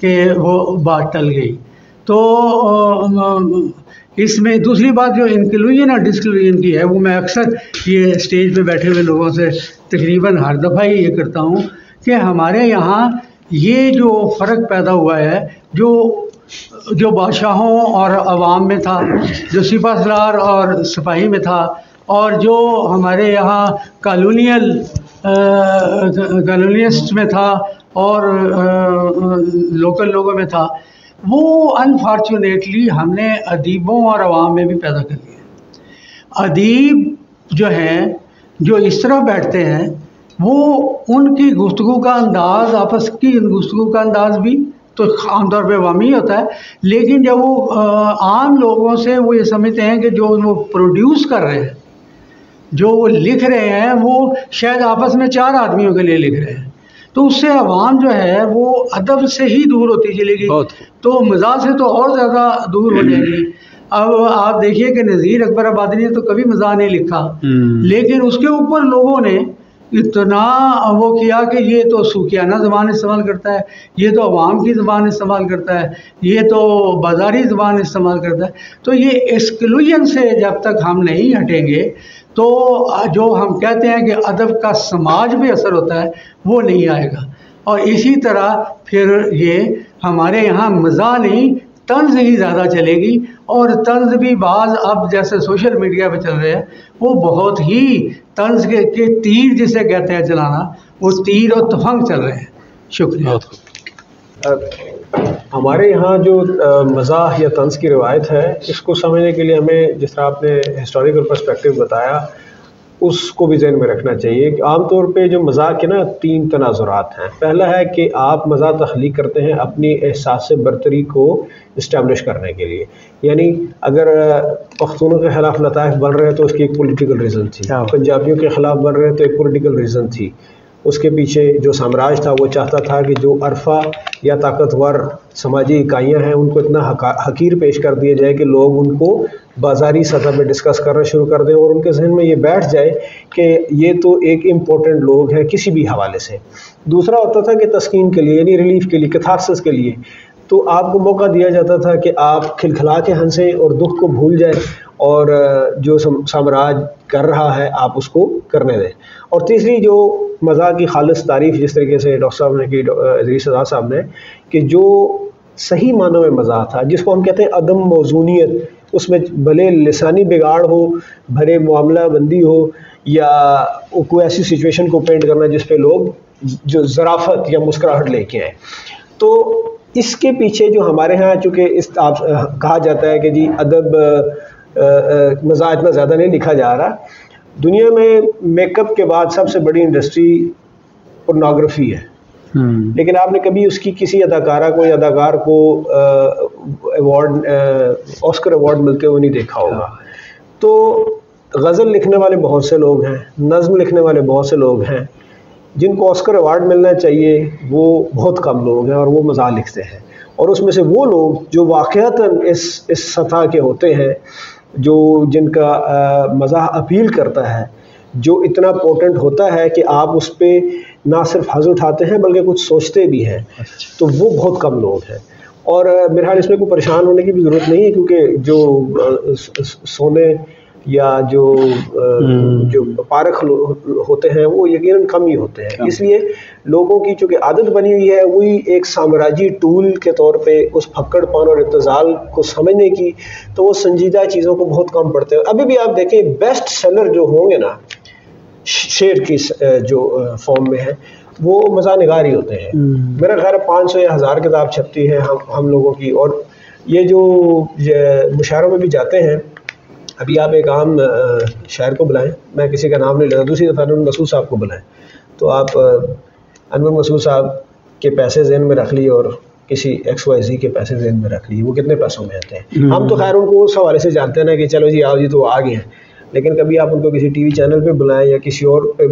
कि वो बात टल गई। तो इसमें दूसरी बात जो इंक्लूजन और डिस्क्लूजन की है, वो मैं अक्सर ये स्टेज पे बैठे हुए लोगों से तकरीबन हर दफ़ा ही ये करता हूँ कि हमारे यहाँ ये जो फ़र्क पैदा हुआ है, जो बादशाहों और अवाम में था, जो सिपा सलार और सिपाही में था, और जो हमारे यहाँ कॉलोनियलिस्ट में था और लोकल लोगों में था, वो अनफॉर्चुनेटली हमने अदीबों और अवाम में भी पैदा कर लिया। अदीब जो हैं जो इस तरह बैठते हैं वो उनकी गुफ्तगू का अंदाज़, आपस की गुफ्तगू का अंदाज़ भी तो आमतौर पे अवामी होता है, लेकिन जब वो आम लोगों से वो ये समझते हैं कि जो वो प्रोड्यूस कर रहे हैं, जो वो लिख रहे हैं, वो शायद आपस में 4 आदमियों के लिए लिख रहे हैं, तो उससे अवाम जो है वो अदब से ही दूर होती चलेगी, तो मज़ाक से तो और ज़्यादा दूर हो जाएगी। अब आप देखिए कि नज़ीर अकबर आबादी ने तो कभी मज़ाक नहीं लिखा, लेकिन उसके ऊपर लोगों ने इतना वो किया कि ये तो सूफियाना ज़बान इस्तेमाल करता है, ये तो अवाम की ज़बान इस्तेमाल करता है, ये तो बाज़ारी ज़बान इस्तेमाल करता है। तो ये एक्सक्लूजन से जब तक हम नहीं हटेंगे तो जो हम कहते हैं कि अदब का समाज भी असर होता है वो नहीं आएगा। और इसी तरह फिर ये हमारे यहाँ मज़ा नहीं तंज़ ही ज़्यादा चलेगी, और तंज़ भी बाज़ अब जैसे सोशल मीडिया पे चल रहे हैं वो बहुत ही तंज़ के तीर जिसे कहते हैं चलाना, वो तीर और तफंग चल रहे हैं। शुक्रिया। हमारे यहाँ जो मज़ाह या तंज़ की रिवायत है, इसको समझने के लिए हमें जिस तरह आपने हिस्टोरिकल पर्सपेक्टिव बताया उसको भी ज़हन में रखना चाहिए कि आमतौर पे जो मज़ाह के ना 3 तनाज़ुरात हैं। पहला है कि आप मज़ाह तख्लीक करते हैं अपनी एहसास बरतरी को इस्टेब्लिश करने के लिए, यानी अगर पख्तूनों के ख़िलाफ़ लताइफ़ बन रहे हैं तो उसकी एक पॉलिटिकल रीज़न थी, पंजाबियों के ख़िलाफ़ बन रहे हैं तो एक पॉलिटिकल रीज़न थी, उसके पीछे जो साम्राज्य था वो चाहता था कि जो अरफा या ताकतवर समाजी इकाइयाँ हैं उनको इतना हकीर पेश कर दिया जाए कि लोग उनको बाज़ारी सतह पे डिस्कस करना शुरू कर दें और उनके जहन में ये बैठ जाए कि ये तो एक इम्पोर्टेंट लोग हैं किसी भी हवाले से। दूसरा होता था कि तस्कीन के लिए, यानी रिलीफ के लिए, कैथारसिस के लिए, तो आपको मौका दिया जाता था कि आप खिलखिला के हंसें और दुख को भूल जाएं और जो साम्राज्य कर रहा है आप उसको करने दें। और तीसरी जो मज़ाह की खालिस तारीफ़ जिस तरीके से डॉक्टर साहब ने की, इदरीस रज़ा साहब ने, कि जो सही मानों में मज़ाह था जिसको हम कहते हैं अदम मौजूनियत, उसमें भले लिसानी बिगाड़ हो, भले मामला बंदी हो, या कोई ऐसी सिचुएशन को पेंट करना जिस पे लोग जो ज़राफ़त या मुस्कुराहट लेके आए, तो इसके पीछे जो हमारे यहाँ चूँकि इस आप कहा जाता है कि जी अदब मज़ाह इतना ज़्यादा नहीं लिखा जा रहा। दुनिया में मेकअप के बाद सबसे बड़ी इंडस्ट्री पोर्नोग्राफी है, लेकिन आपने कभी उसकी किसी अदाकारा को या अदाकार को अवार्ड ऑस्कर अवार्ड मिलते हुए नहीं देखा होगा। तो गज़ल लिखने वाले बहुत से लोग हैं, नज़्म लिखने वाले बहुत से लोग हैं, जिनको ऑस्कर अवार्ड मिलना चाहिए वो बहुत कम लोग हैं और वो मज़ाह लिखते हैं। और उसमें से वो लोग जो वाक़अतन इस सतह के होते हैं, जो जिनका मज़ाह अपील करता है, जो इतना पोटेंट होता है कि आप उस पर ना सिर्फ हंस उठाते हैं बल्कि कुछ सोचते भी हैं, तो वो बहुत कम लोग हैं। और मेरे ख्याल इसमें कोई परेशान होने की भी ज़रूरत नहीं है, क्योंकि जो सोने या जो पारख होते हैं वो यकीनन कम ही होते हैं। इसलिए लोगों की चूँकि आदत बनी हुई है वही एक साम्राज्य टूल के तौर पे उस फक्कड़पन और इत्तेज़ाल को समझने की, तो वो संजीदा चीज़ों को बहुत कम पढ़ते हैं। अभी भी आप देखें बेस्ट सेलर जो होंगे ना शेर की जो फॉर्म में है वो मज़ाह निगार ही होते हैं। मेरा ख्याल है 500 या 1000 किताब छपती है हम लोगों की। और ये जो मुशायरों में भी जाते हैं, अभी आप एक आम शायर को बुलाएं, मैं किसी का नाम नहीं लेता, दूसरी दफ़ा अनवर मसूद साहब को बुलाएं, तो आप अनवर मसूद साहब के पैसे ज़हन में रख लिए और किसी XYZ के पैसे ज़हन में रख लिए, वो कितने पैसों में आते हैं। हम तो खैर उनको उस हवाले से जानते हैं ना कि चलो जी आओ जी तो आ गए हैं, लेकिन कभी आप उनको किसी TV चैनल पे बुलाएं या किसी और पे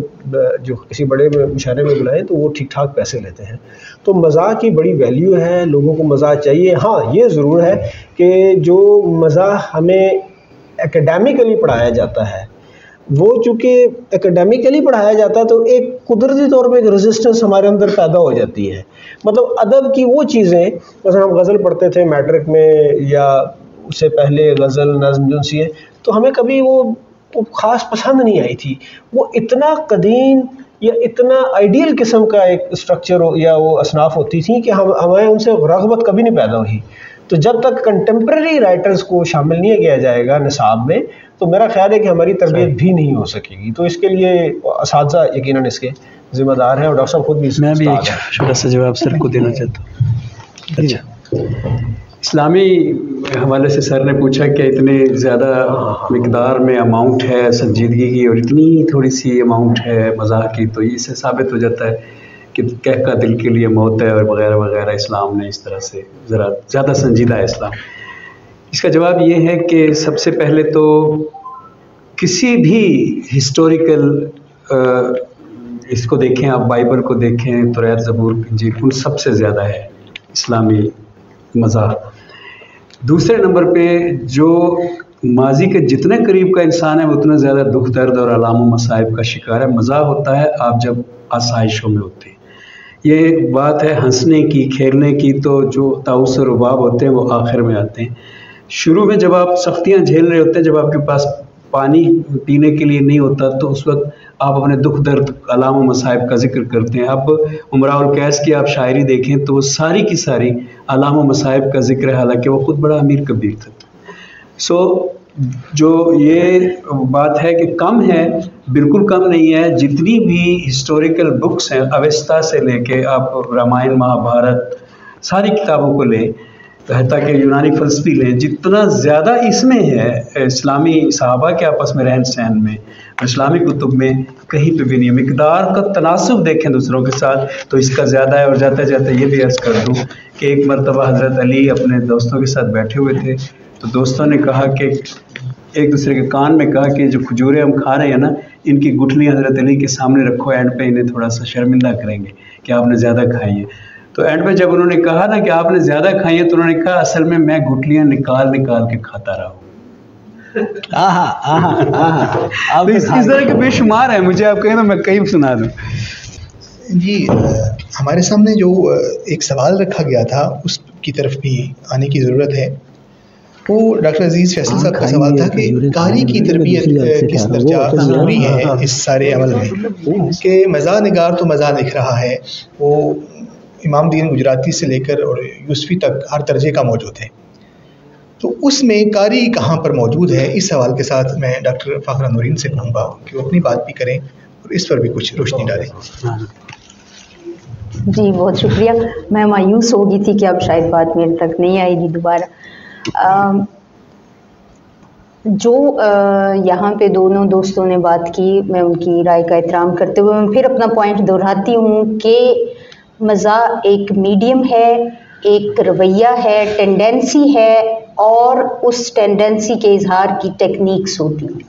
जो किसी बड़े मुशायरे में बुलाएं तो वो ठीक ठाक पैसे लेते हैं। तो मज़ाह की बड़ी वैल्यू है, लोगों को मज़ाह चाहिए। हाँ, ये ज़रूर है कि जो मज़ाह हमें एकेडमिकली पढ़ाया जाता है, वो चूँकि एकेडमिकली पढ़ाया जाता है तो एक कुदरती तौर पे एक रेजिस्टेंस हमारे अंदर पैदा हो जाती है। मतलब अदब की वो चीज़ें, जैसे हम गज़ल पढ़ते थे मैट्रिक में या उससे पहले गज़ल नज़्म जो सी है, तो हमें कभी वो ख़ास पसंद नहीं आई थी। वो इतना कदीम या इतना आइडियल किस्म का एक स्ट्रक्चर या वो असनाफ होती थी कि हमें उनसे रग़बत कभी नहीं पैदा हुई। तो जब तक कंटेम्प्रेरी राइटर्स को शामिल नहीं किया जाएगा निसाब में, तो मेरा ख्याल है कि हमारी तरबियत भी नहीं हो सकेगी। तो इसके लिए असातिज़ा यकीनन इसके ज़िम्मेदार हैं और डॉक्टर साहब खुद भी। मैं भी छोटा सा जवाब सर को देना चाहता हूँ। अच्छा, इस्लामी हवाले से सर ने पूछा कि इतने ज़्यादा मिकदार में अमाउंट है संजीदगी की और इतनी थोड़ी सी अमाउंट है मज़ाक की, तो इससे साबित हो जाता है कि कह का दिल के लिए मौत है और वगैरह वगैरह। इस्लाम ने इस तरह से ज़रा ज़्यादा संजीदा है इस्लाम। इसका जवाब ये है कि सबसे पहले तो किसी भी हिस्टोरिकल इसको देखें, आप बाइबल को देखें, तौरात, ज़बूर, इंजील, उन सबसे ज़्यादा है इस्लामी मज़ाक। दूसरे नंबर पे जो माजी के जितने करीब का इंसान है वो उतना ज़्यादा दुख दर्द और अलाम मसाइब का शिकार है। मज़ाक होता है आप जब आसाइशों में होते हैं। ये बात है हंसने की, खेलने की, तो जो ताउस और रुबाब होते हैं वो आखिर में आते हैं। शुरू में जब आप सख्तियाँ झेल रहे होते हैं, जब आपके पास पानी पीने के लिए नहीं होता, तो उस वक्त आप अपने दुख दर्द, अलाम मसाइब का जिक्र करते हैं। अब उमराउल कैस की आप शायरी देखें तो वो सारी की सारी अलाम मसाइब का जिक्र है, हालांकि वो खुद बड़ा अमीर कबीर था। सो जो ये बात है कि कम है, बिल्कुल कम नहीं है। जितनी भी हिस्टोरिकल बुक्स हैं, अवेस्ता से लेके आप रामायण, महाभारत, सारी किताबों को लें, ताकि यूनानी फ़लसफ़ी लें, जितना ज़्यादा इसमें है इस्लामी सहाबा के आपस में रहन सहन में और इस्लामी कुतुब में कहीं पे भी नहीं है। मिकदार का तनासुब देखें दूसरों के साथ तो इसका ज़्यादा है। और जाते जाते ये भी अर्ज़ कर दूँ कि एक मरतबा हज़रत अली अपने दोस्तों के साथ बैठे हुए थे, तो दोस्तों ने कहा कि एक दूसरे के कान में कहा कि जो खजूरें हम खा रहे हैं ना, इनकी गुठलियाँ हज़रत अली के सामने रखो, एंड पे इन्हें थोड़ा सा शर्मिंदा करेंगे कि आपने ज़्यादा खाई है। तो एंड पे जब उन्होंने कहा ना कि आपने ज़्यादा खाई है, तो उन्होंने कहा असल में मैं गुठलियाँ निकाल निकाल के खाता रहा हूँ। तो इस तरह के बेशुमार है, मुझे आप कहें तो मैं कहीं सुना दूँ जी। हमारे सामने जो एक सवाल रखा गया था उसकी तरफ भी आने की ज़रूरत है। वो डॉक्टर अजीज़ फैसल साहब का सवाल था कि कारी की तरबियत किस दर्जा ज़रूरी है इस सारे अमल में, कि मज़ा निगार तो मज़ा लिख रहा है, वो इमाम दीन गुजराती से लेकर और यूसुफी तक हर दर्जे का मौजूद है, तो उसमें कारी कहाँ पर मौजूद है? इस सवाल के साथ मैं डॉक्टर फ़ाखरा नूरीन से कहूँगा कि वो अपनी बात भी करें और इस पर भी कुछ रोशनी डालें। जी बहुत शुक्रिया। मैं मायूस हो गई थी कि अब शायद बात मेरे तक नहीं आएगी दोबारा। जो यहाँ पे दोनों दोस्तों ने बात की, मैं उनकी राय का एहतराम करते हुए मैं फिर अपना पॉइंट दोहराती हूँ कि मज़ा एक मीडियम है, एक रवैया है, टेंडेंसी है, और उस टेंडेंसी के इजहार की टेक्निक्स होती हैं।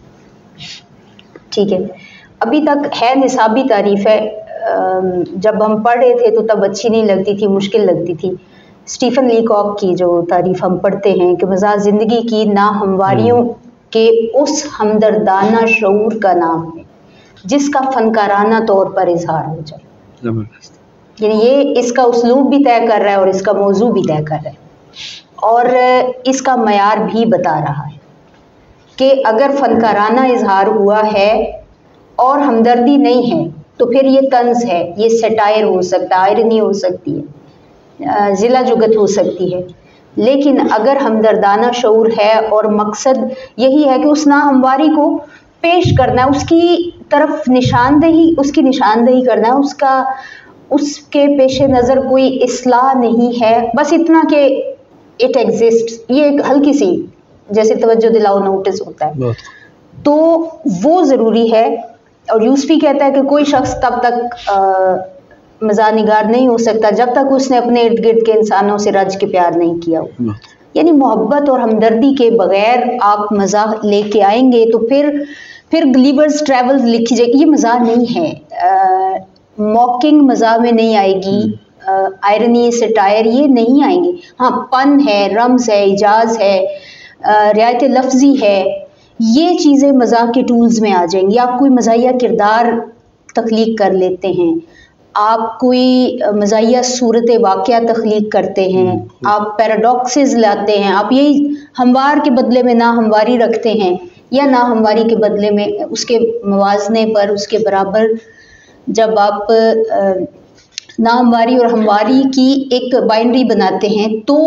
ठीक है, अभी तक है निसाबी तारीफ़ है। जब हम पढ़ रहे थे तो तब अच्छी नहीं लगती थी, मुश्किल लगती थी। स्टीफन लीकॉक की जो तारीफ़ हम पढ़ते हैं कि मज़ा ज़िंदगी की नाहमवारियों के उस हमदर्दाना शऊर का नाम है जिसका फ़नकाराना तौर पर इजहार हो जाए। ज़बरदस्त। यानी ये इसका उसलूब भी तय कर रहा है और इसका मौजू भी तय कर रहा है और इसका मयार भी बता रहा है कि अगर फ़नकाराना इजहार हुआ है और हमदर्दी नहीं है तो फिर ये तंज़ है, ये सटायर हो सकता है, आयरनी हो सकती है, ज़िला जुगत हो सकती है। लेकिन अगर हमदर्दाना शऊर है और मकसद यही है कि उस नाहमवारी को पेश करना है, उसकी तरफ उसकी निशानदेही करना है, उसके पेश नज़र कोई इस्लाह नहीं है, बस इतना कि इट एग्जिस्ट, ये एक हल्की सी जैसे तवज्जो दिलाओ नोटिस होता है, तो वो ज़रूरी है। और यूसुफी कहता है कि कोई शख्स तब तक मज़ा निगार नहीं हो सकता जब तक उसने अपने इर्द गिर्द के इंसानों से रज के प्यार नहीं किया हो। यानी मोहब्बत और हमदर्दी के बगैर आप मज़ा लेके आएंगे तो फिर ग्लीवर्स ट्रैवल्स लिखी जाएगी, ये मज़ा नहीं है। मॉकिंग मज़ा में नहीं आएगी, आयरनी, सटायर ये नहीं आएंगे। हाँ, पन है, रम्ज़ है, इजाज़ है, रियायत लफ्ज़ी है, ये चीज़ें मज़ाक के टूल्स में आ जाएंगी। आप कोई मज़ाहिया किरदार तख्लीक कर लेते हैं, आप कोई मज़ाहिया सूरत वाक़या तख्लीक करते हैं, आप पैराडॉक्सेस लाते हैं, आप यही हमवार के बदले में ना हमवारी रखते हैं या ना हमवारी के बदले में उसके मवाजने पर उसके बराबर जब आप ना हमवारी और हमवारी की एक बाइनरी बनाते हैं तो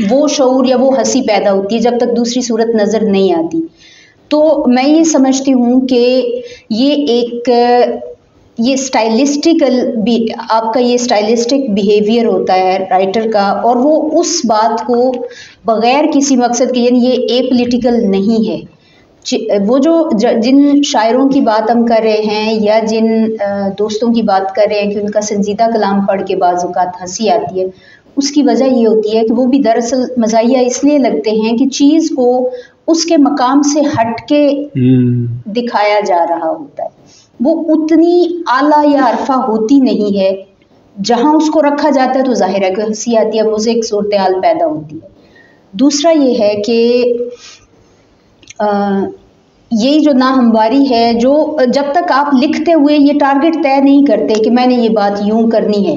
वो शऊर या वो हंसी पैदा होती है जब तक दूसरी सूरत नज़र नहीं आती। तो मैं ये समझती हूँ कि ये स्टाइलिस्टिकल भी आपका ये स्टाइलिस्टिक बिहेवियर होता है राइटर का, और वो उस बात को बगैर किसी मकसद के, यानी ये एपॉलिटिकल नहीं है। वो जो जिन शायरों की बात हम कर रहे हैं या जिन दोस्तों की बात कर रहे हैं कि उनका संजीदा कलाम पढ़ के बाज़-औक़ात हंसी आती है, उसकी वजह ये होती है कि वो भी दरअसल मज़ाहिया इसलिए लगते हैं कि चीज़ को उसके मकाम से हट के दिखाया जा रहा होता है। वो उतनी आला या अरफा होती नहीं है, जहाँ उसको रखा जाता है तो जाहिर है कि हंसी आती है, मुझे एक सूरत हाल पैदा होती है। दूसरा ये है कि यही जो नाहमवारी है, जो जब तक आप लिखते हुए ये टारगेट तय नहीं करते कि मैंने ये बात यूं करनी है,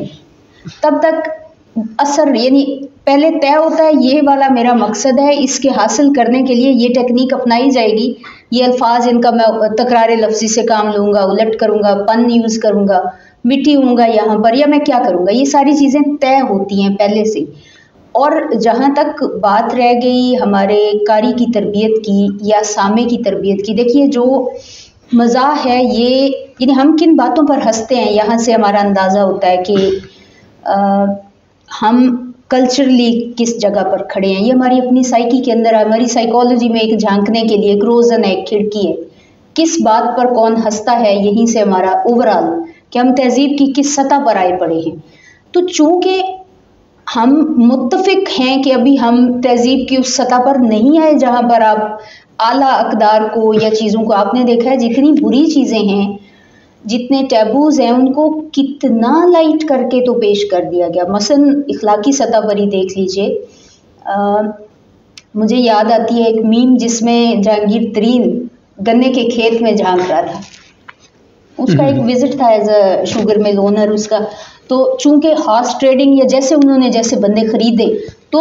तब तक असर, यानी पहले तय होता है ये वाला मेरा मकसद है, इसके हासिल करने के लिए ये टेक्निक अपनाई जाएगी, ये अल्फाज इनका मैं तकरार लफ्ज़ी से काम लूँगा, उलट करूँगा, पन यूज़ करूँगा, मिट्टी होऊंगा यहाँ पर, या मैं क्या करूँगा, ये सारी चीज़ें तय होती हैं पहले से। और जहाँ तक बात रह गई हमारे कारी की तरबियत की या सामे की तरबियत की, देखिए जो मज़ाह है ये, यानी हम किन बातों पर हंसते हैं, यहाँ से हमारा अंदाज़ा होता है कि हम कल्चरली किस जगह पर खड़े हैं। ये हमारी अपनी साइकी के अंदर, हमारी साइकोलॉजी में एक झांकने के लिए एक रोज़न है, एक खिड़की है, किस बात पर कौन हंसता है, यहीं से हमारा ओवरऑल कि हम तहजीब की किस सतह पर आए पड़े हैं। तो चूँकि हम मुत्तफिक हैं कि अभी हम तहजीब की उस सतह पर नहीं आए जहाँ पर आप आला अक़दार को या चीज़ों को, आपने देखा है जितनी बुरी चीज़ें हैं, जितने टैबूज़ हैं, उनको कितना लाइट करके तो पेश कर दिया गया। मसलन इखलाकी सतह पर ही देख लीजिए, मुझे याद आती है एक मीम जिसमें जहांगीर तरीन गन्ने के खेत में झांक रहा था, उसका एक विजिट था as a sugar mill owner उसका। तो चूंकि हॉर्स ट्रेडिंग या जैसे उन्होंने जैसे बंदे खरीदे, तो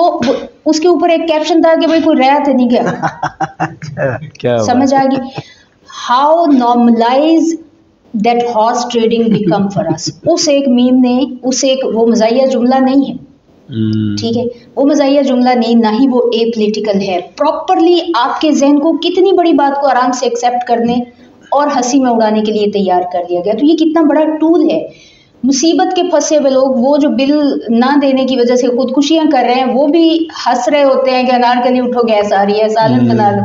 उसके ऊपर एक कैप्शन था कि भाई कोई रहा तो नहीं गया। क्या समझ आ गई how normalise that horse trading become for us. उस एक मीम ने, उस एक, वो मज़ाहिया जुमला नहीं है, ठीक है, वो मज़ाहिया जुमला नहीं, ना ही वो एपॉलिटिकल है। प्रॉपरली आपके जहन को कितनी बड़ी बात को आराम से एक्सेप्ट करने और हंसी में उड़ाने के लिए तैयार कर दिया गया। तो ये कितना बड़ा टूल है। मुसीबत के फंसे हुए लोग, वो जो बिल ना देने की वजह से खुदकुशियां कर रहे हैं, वो भी हंस रहे होते हैं कि अनारकली उठो गैस आ रही है, सालन बना लो,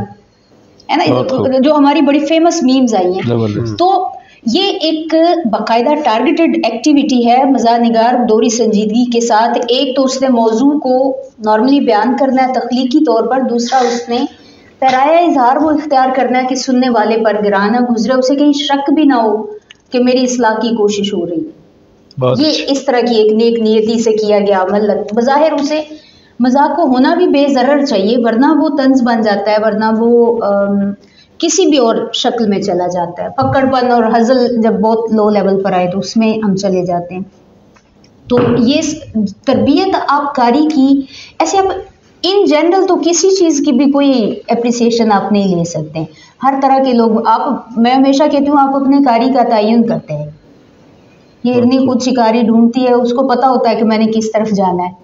है ना, जो हमारी बड़ी फेमस मीम्स आई हैं। तो ये एक बाकायदा टारगेटेड एक्टिविटी है मज़ाह निगार दोहरी संजीदगी के साथ। एक तो उसने मौजू को नॉर्मली बयान करना है तख्लीकी तौर पर, दूसरा उसने पैराया इजहार वो इख्तियार करना है कि सुनने वाले पर गिरा ना गुजरे, उसे कहीं शक भी ना हो कि मेरी इस्लाह की कोशिश हो रही है। ये इस तरह की एक नेक नियति से किया गया अमल। बज़ाहिर उसे मजाक को होना भी बेज़रर चाहिए, वरना वो तंज बन जाता है, वरना वो किसी भी और शक्ल में चला जाता है। पकड़पन और हज़ल जब बहुत लो लेवल पर आए तो उसमें हम चले जाते हैं। तो ये तरबियत आप कारी की, ऐसे आप इन जनरल तो किसी चीज़ की भी कोई एप्रिसिएशन आप नहीं ले सकते। हर तरह के लोग, आप, मैं हमेशा कहती हूँ, आप अपने कारी का तयन करते हैं। ये इतनी खुद शिकारी ढूंढती है, उसको पता होता है कि मैंने किस तरफ जाना है,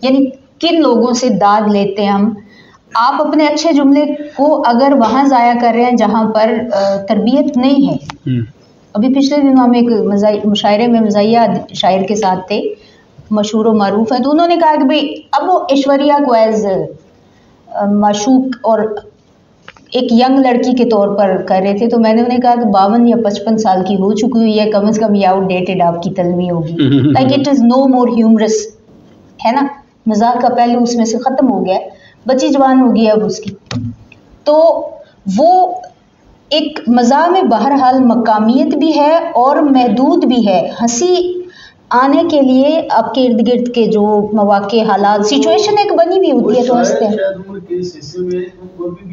यानी किन लोगों से दाद लेते हैं हम। आप अपने अच्छे जुमले को अगर वहाँ ज़ाया कर रहे हैं जहाँ पर तरबियत नहीं है। अभी पिछले दिनों हम एक मुशायरे में मज़ाहिया शायर के साथ थे, मशहूर व मारूफ है, तो उन्होंने कहा कि भाई अब वो ऐश्वर्या को एज माशूक और एक यंग लड़की के तौर पर कर रहे थे। तो मैंने उन्हें कहा कि 52 या 55 साल की हो चुकी हुई है, कम से कम ये आउटडेटेड आपकी तलमी होगी, like it is no more humorous, है ना, मजाक का पहलू उसमें से ख़त्म हो गया, बच्ची जवान हो गई अब उसकी। तो वो एक मज़ाक में बहरहाल मकामियत भी है और महदूद भी है। हंसी आने के लिए आपके इर्द गिर्द के जो मौके, हालात, सिचुएशन एक बनी हुई होती है तो हंसते हैं।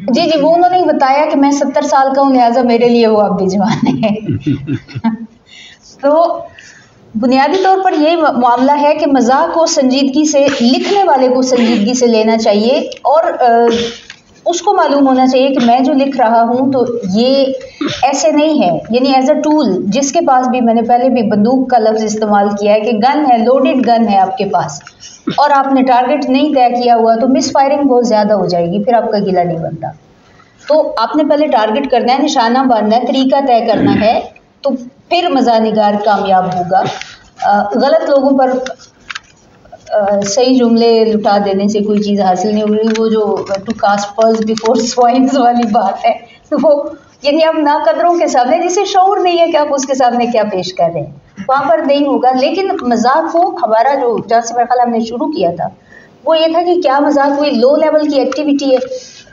जी जी, वो उन्होंने बताया कि मैं 70 साल का हूँ, लिहाजा मेरे लिए वो अब भी जवान है। तो बुनियादी तौर पर यही मामला है कि मज़ाक को संजीदगी से, लिखने वाले को संजीदगी से लेना चाहिए और उसको मालूम होना चाहिए कि मैं जो लिख रहा हूँ तो ये ऐसे नहीं है, यानी एज अ टूल। जिसके पास भी, मैंने पहले भी बंदूक का लफ्ज़ इस्तेमाल किया है कि गन है, लोडेड गन है आपके पास और आपने टारगेट नहीं तय किया हुआ तो मिस फायरिंग बहुत ज़्यादा हो जाएगी, फिर आपका गिला नहीं बनता। तो आपने पहले टारगेट करना है, निशाना बांधना है, तरीका तय करना है, तो फिर मज़ाहनिगार कामयाब होगा। गलत लोगों पर सही जुमले लुटा देने से कोई चीज़ हासिल नहीं होगी। वो जो to cast pearls before swines वाली बात है, तो वो यानी हम नाकदरों के सामने, जिसे शऊर नहीं है कि आप उसके सामने क्या पेश कर रहे हैं, वहाँ पर नहीं होगा। लेकिन मजाक को हमारा जो जहाँ से मेरा ख्याल हमने शुरू किया था वो ये था कि क्या मजाक कोई लो लेवल की एक्टिविटी है।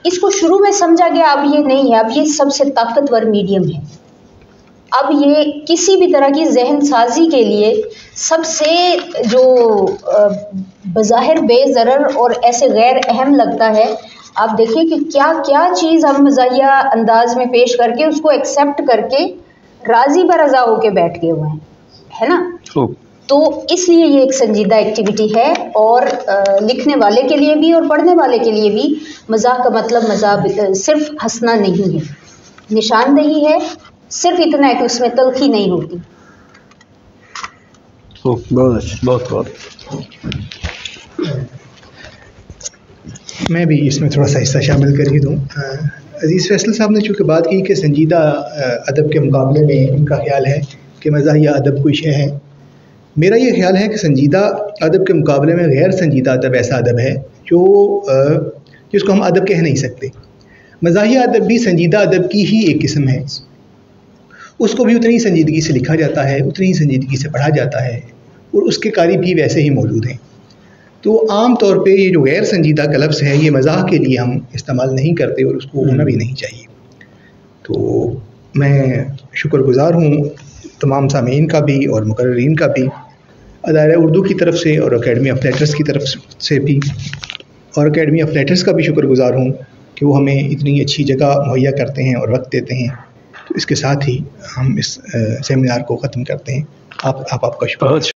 इसको शुरू में समझा गया, अब ये नहीं है, अब ये सबसे ताकतवर मीडियम है। अब ये किसी भी तरह की जहन साजी के लिए सबसे जो बज़ाहिर बेज़रर और ऐसे गैर अहम लगता है। आप देखिए कि क्या क्या चीज़ हम मज़ाहिया अंदाज में पेश करके उसको एक्सेप्ट करके राज़ी बरज़ा होके बैठ गए हुए हैं, है ना। तो इसलिए ये एक संजीदा एक्टिविटी है, और लिखने वाले के लिए भी और पढ़ने वाले के लिए भी मज़ाक का मतलब मज़ाक सिर्फ हंसना नहीं है, निशानदेही है, सिर्फ इतना है कि उसमें तल्खी नहीं होती। बहुत अच्छा, बहुत बहुत। मैं भी इसमें थोड़ा सा हिस्सा शामिल कर ही दूँ। अजीज़ फैसल साहब ने चूँकि बात की कि संजीदा अदब के मुकाबले में इनका ख्याल है कि मज़ाहिया अदब कोई शय है। मेरा ये ख्याल है कि संजीदा अदब के मुकाबले में गैर संजीदा अदब ऐसा अदब है जिसको हम अदब कह नहीं सकते। मज़ाहिया अदब भी संजीदा अदब की ही एक किस्म है, उसको भी उतनी ही संजीदगी से लिखा जाता है, उतनी ही संजीदगी से पढ़ा जाता है, और उसके कारी भी वैसे ही मौजूद हैं। तो आम तौर पे ये जो गैर संजीदा का लफ्ज़ है, ये मज़ाक के लिए हम इस्तेमाल नहीं करते और उसको होना भी नहीं चाहिए। तो मैं शुक्रगुज़ार हूँ तमाम सामीन का भी और मुकर्रीन का भी, अदारा उर्दू की तरफ से और अकेडमी ऑफ लेटर्स की तरफ से भी, और अकेडमी ऑफ लेटर्स का भी शुक्रगुज़ार हूँ कि वो हमें इतनी अच्छी जगह मुहैया करते हैं और वक्त देते हैं। तो इसके साथ ही हम इस सेमिनार को ख़त्म करते हैं। आपका शुक्रिया।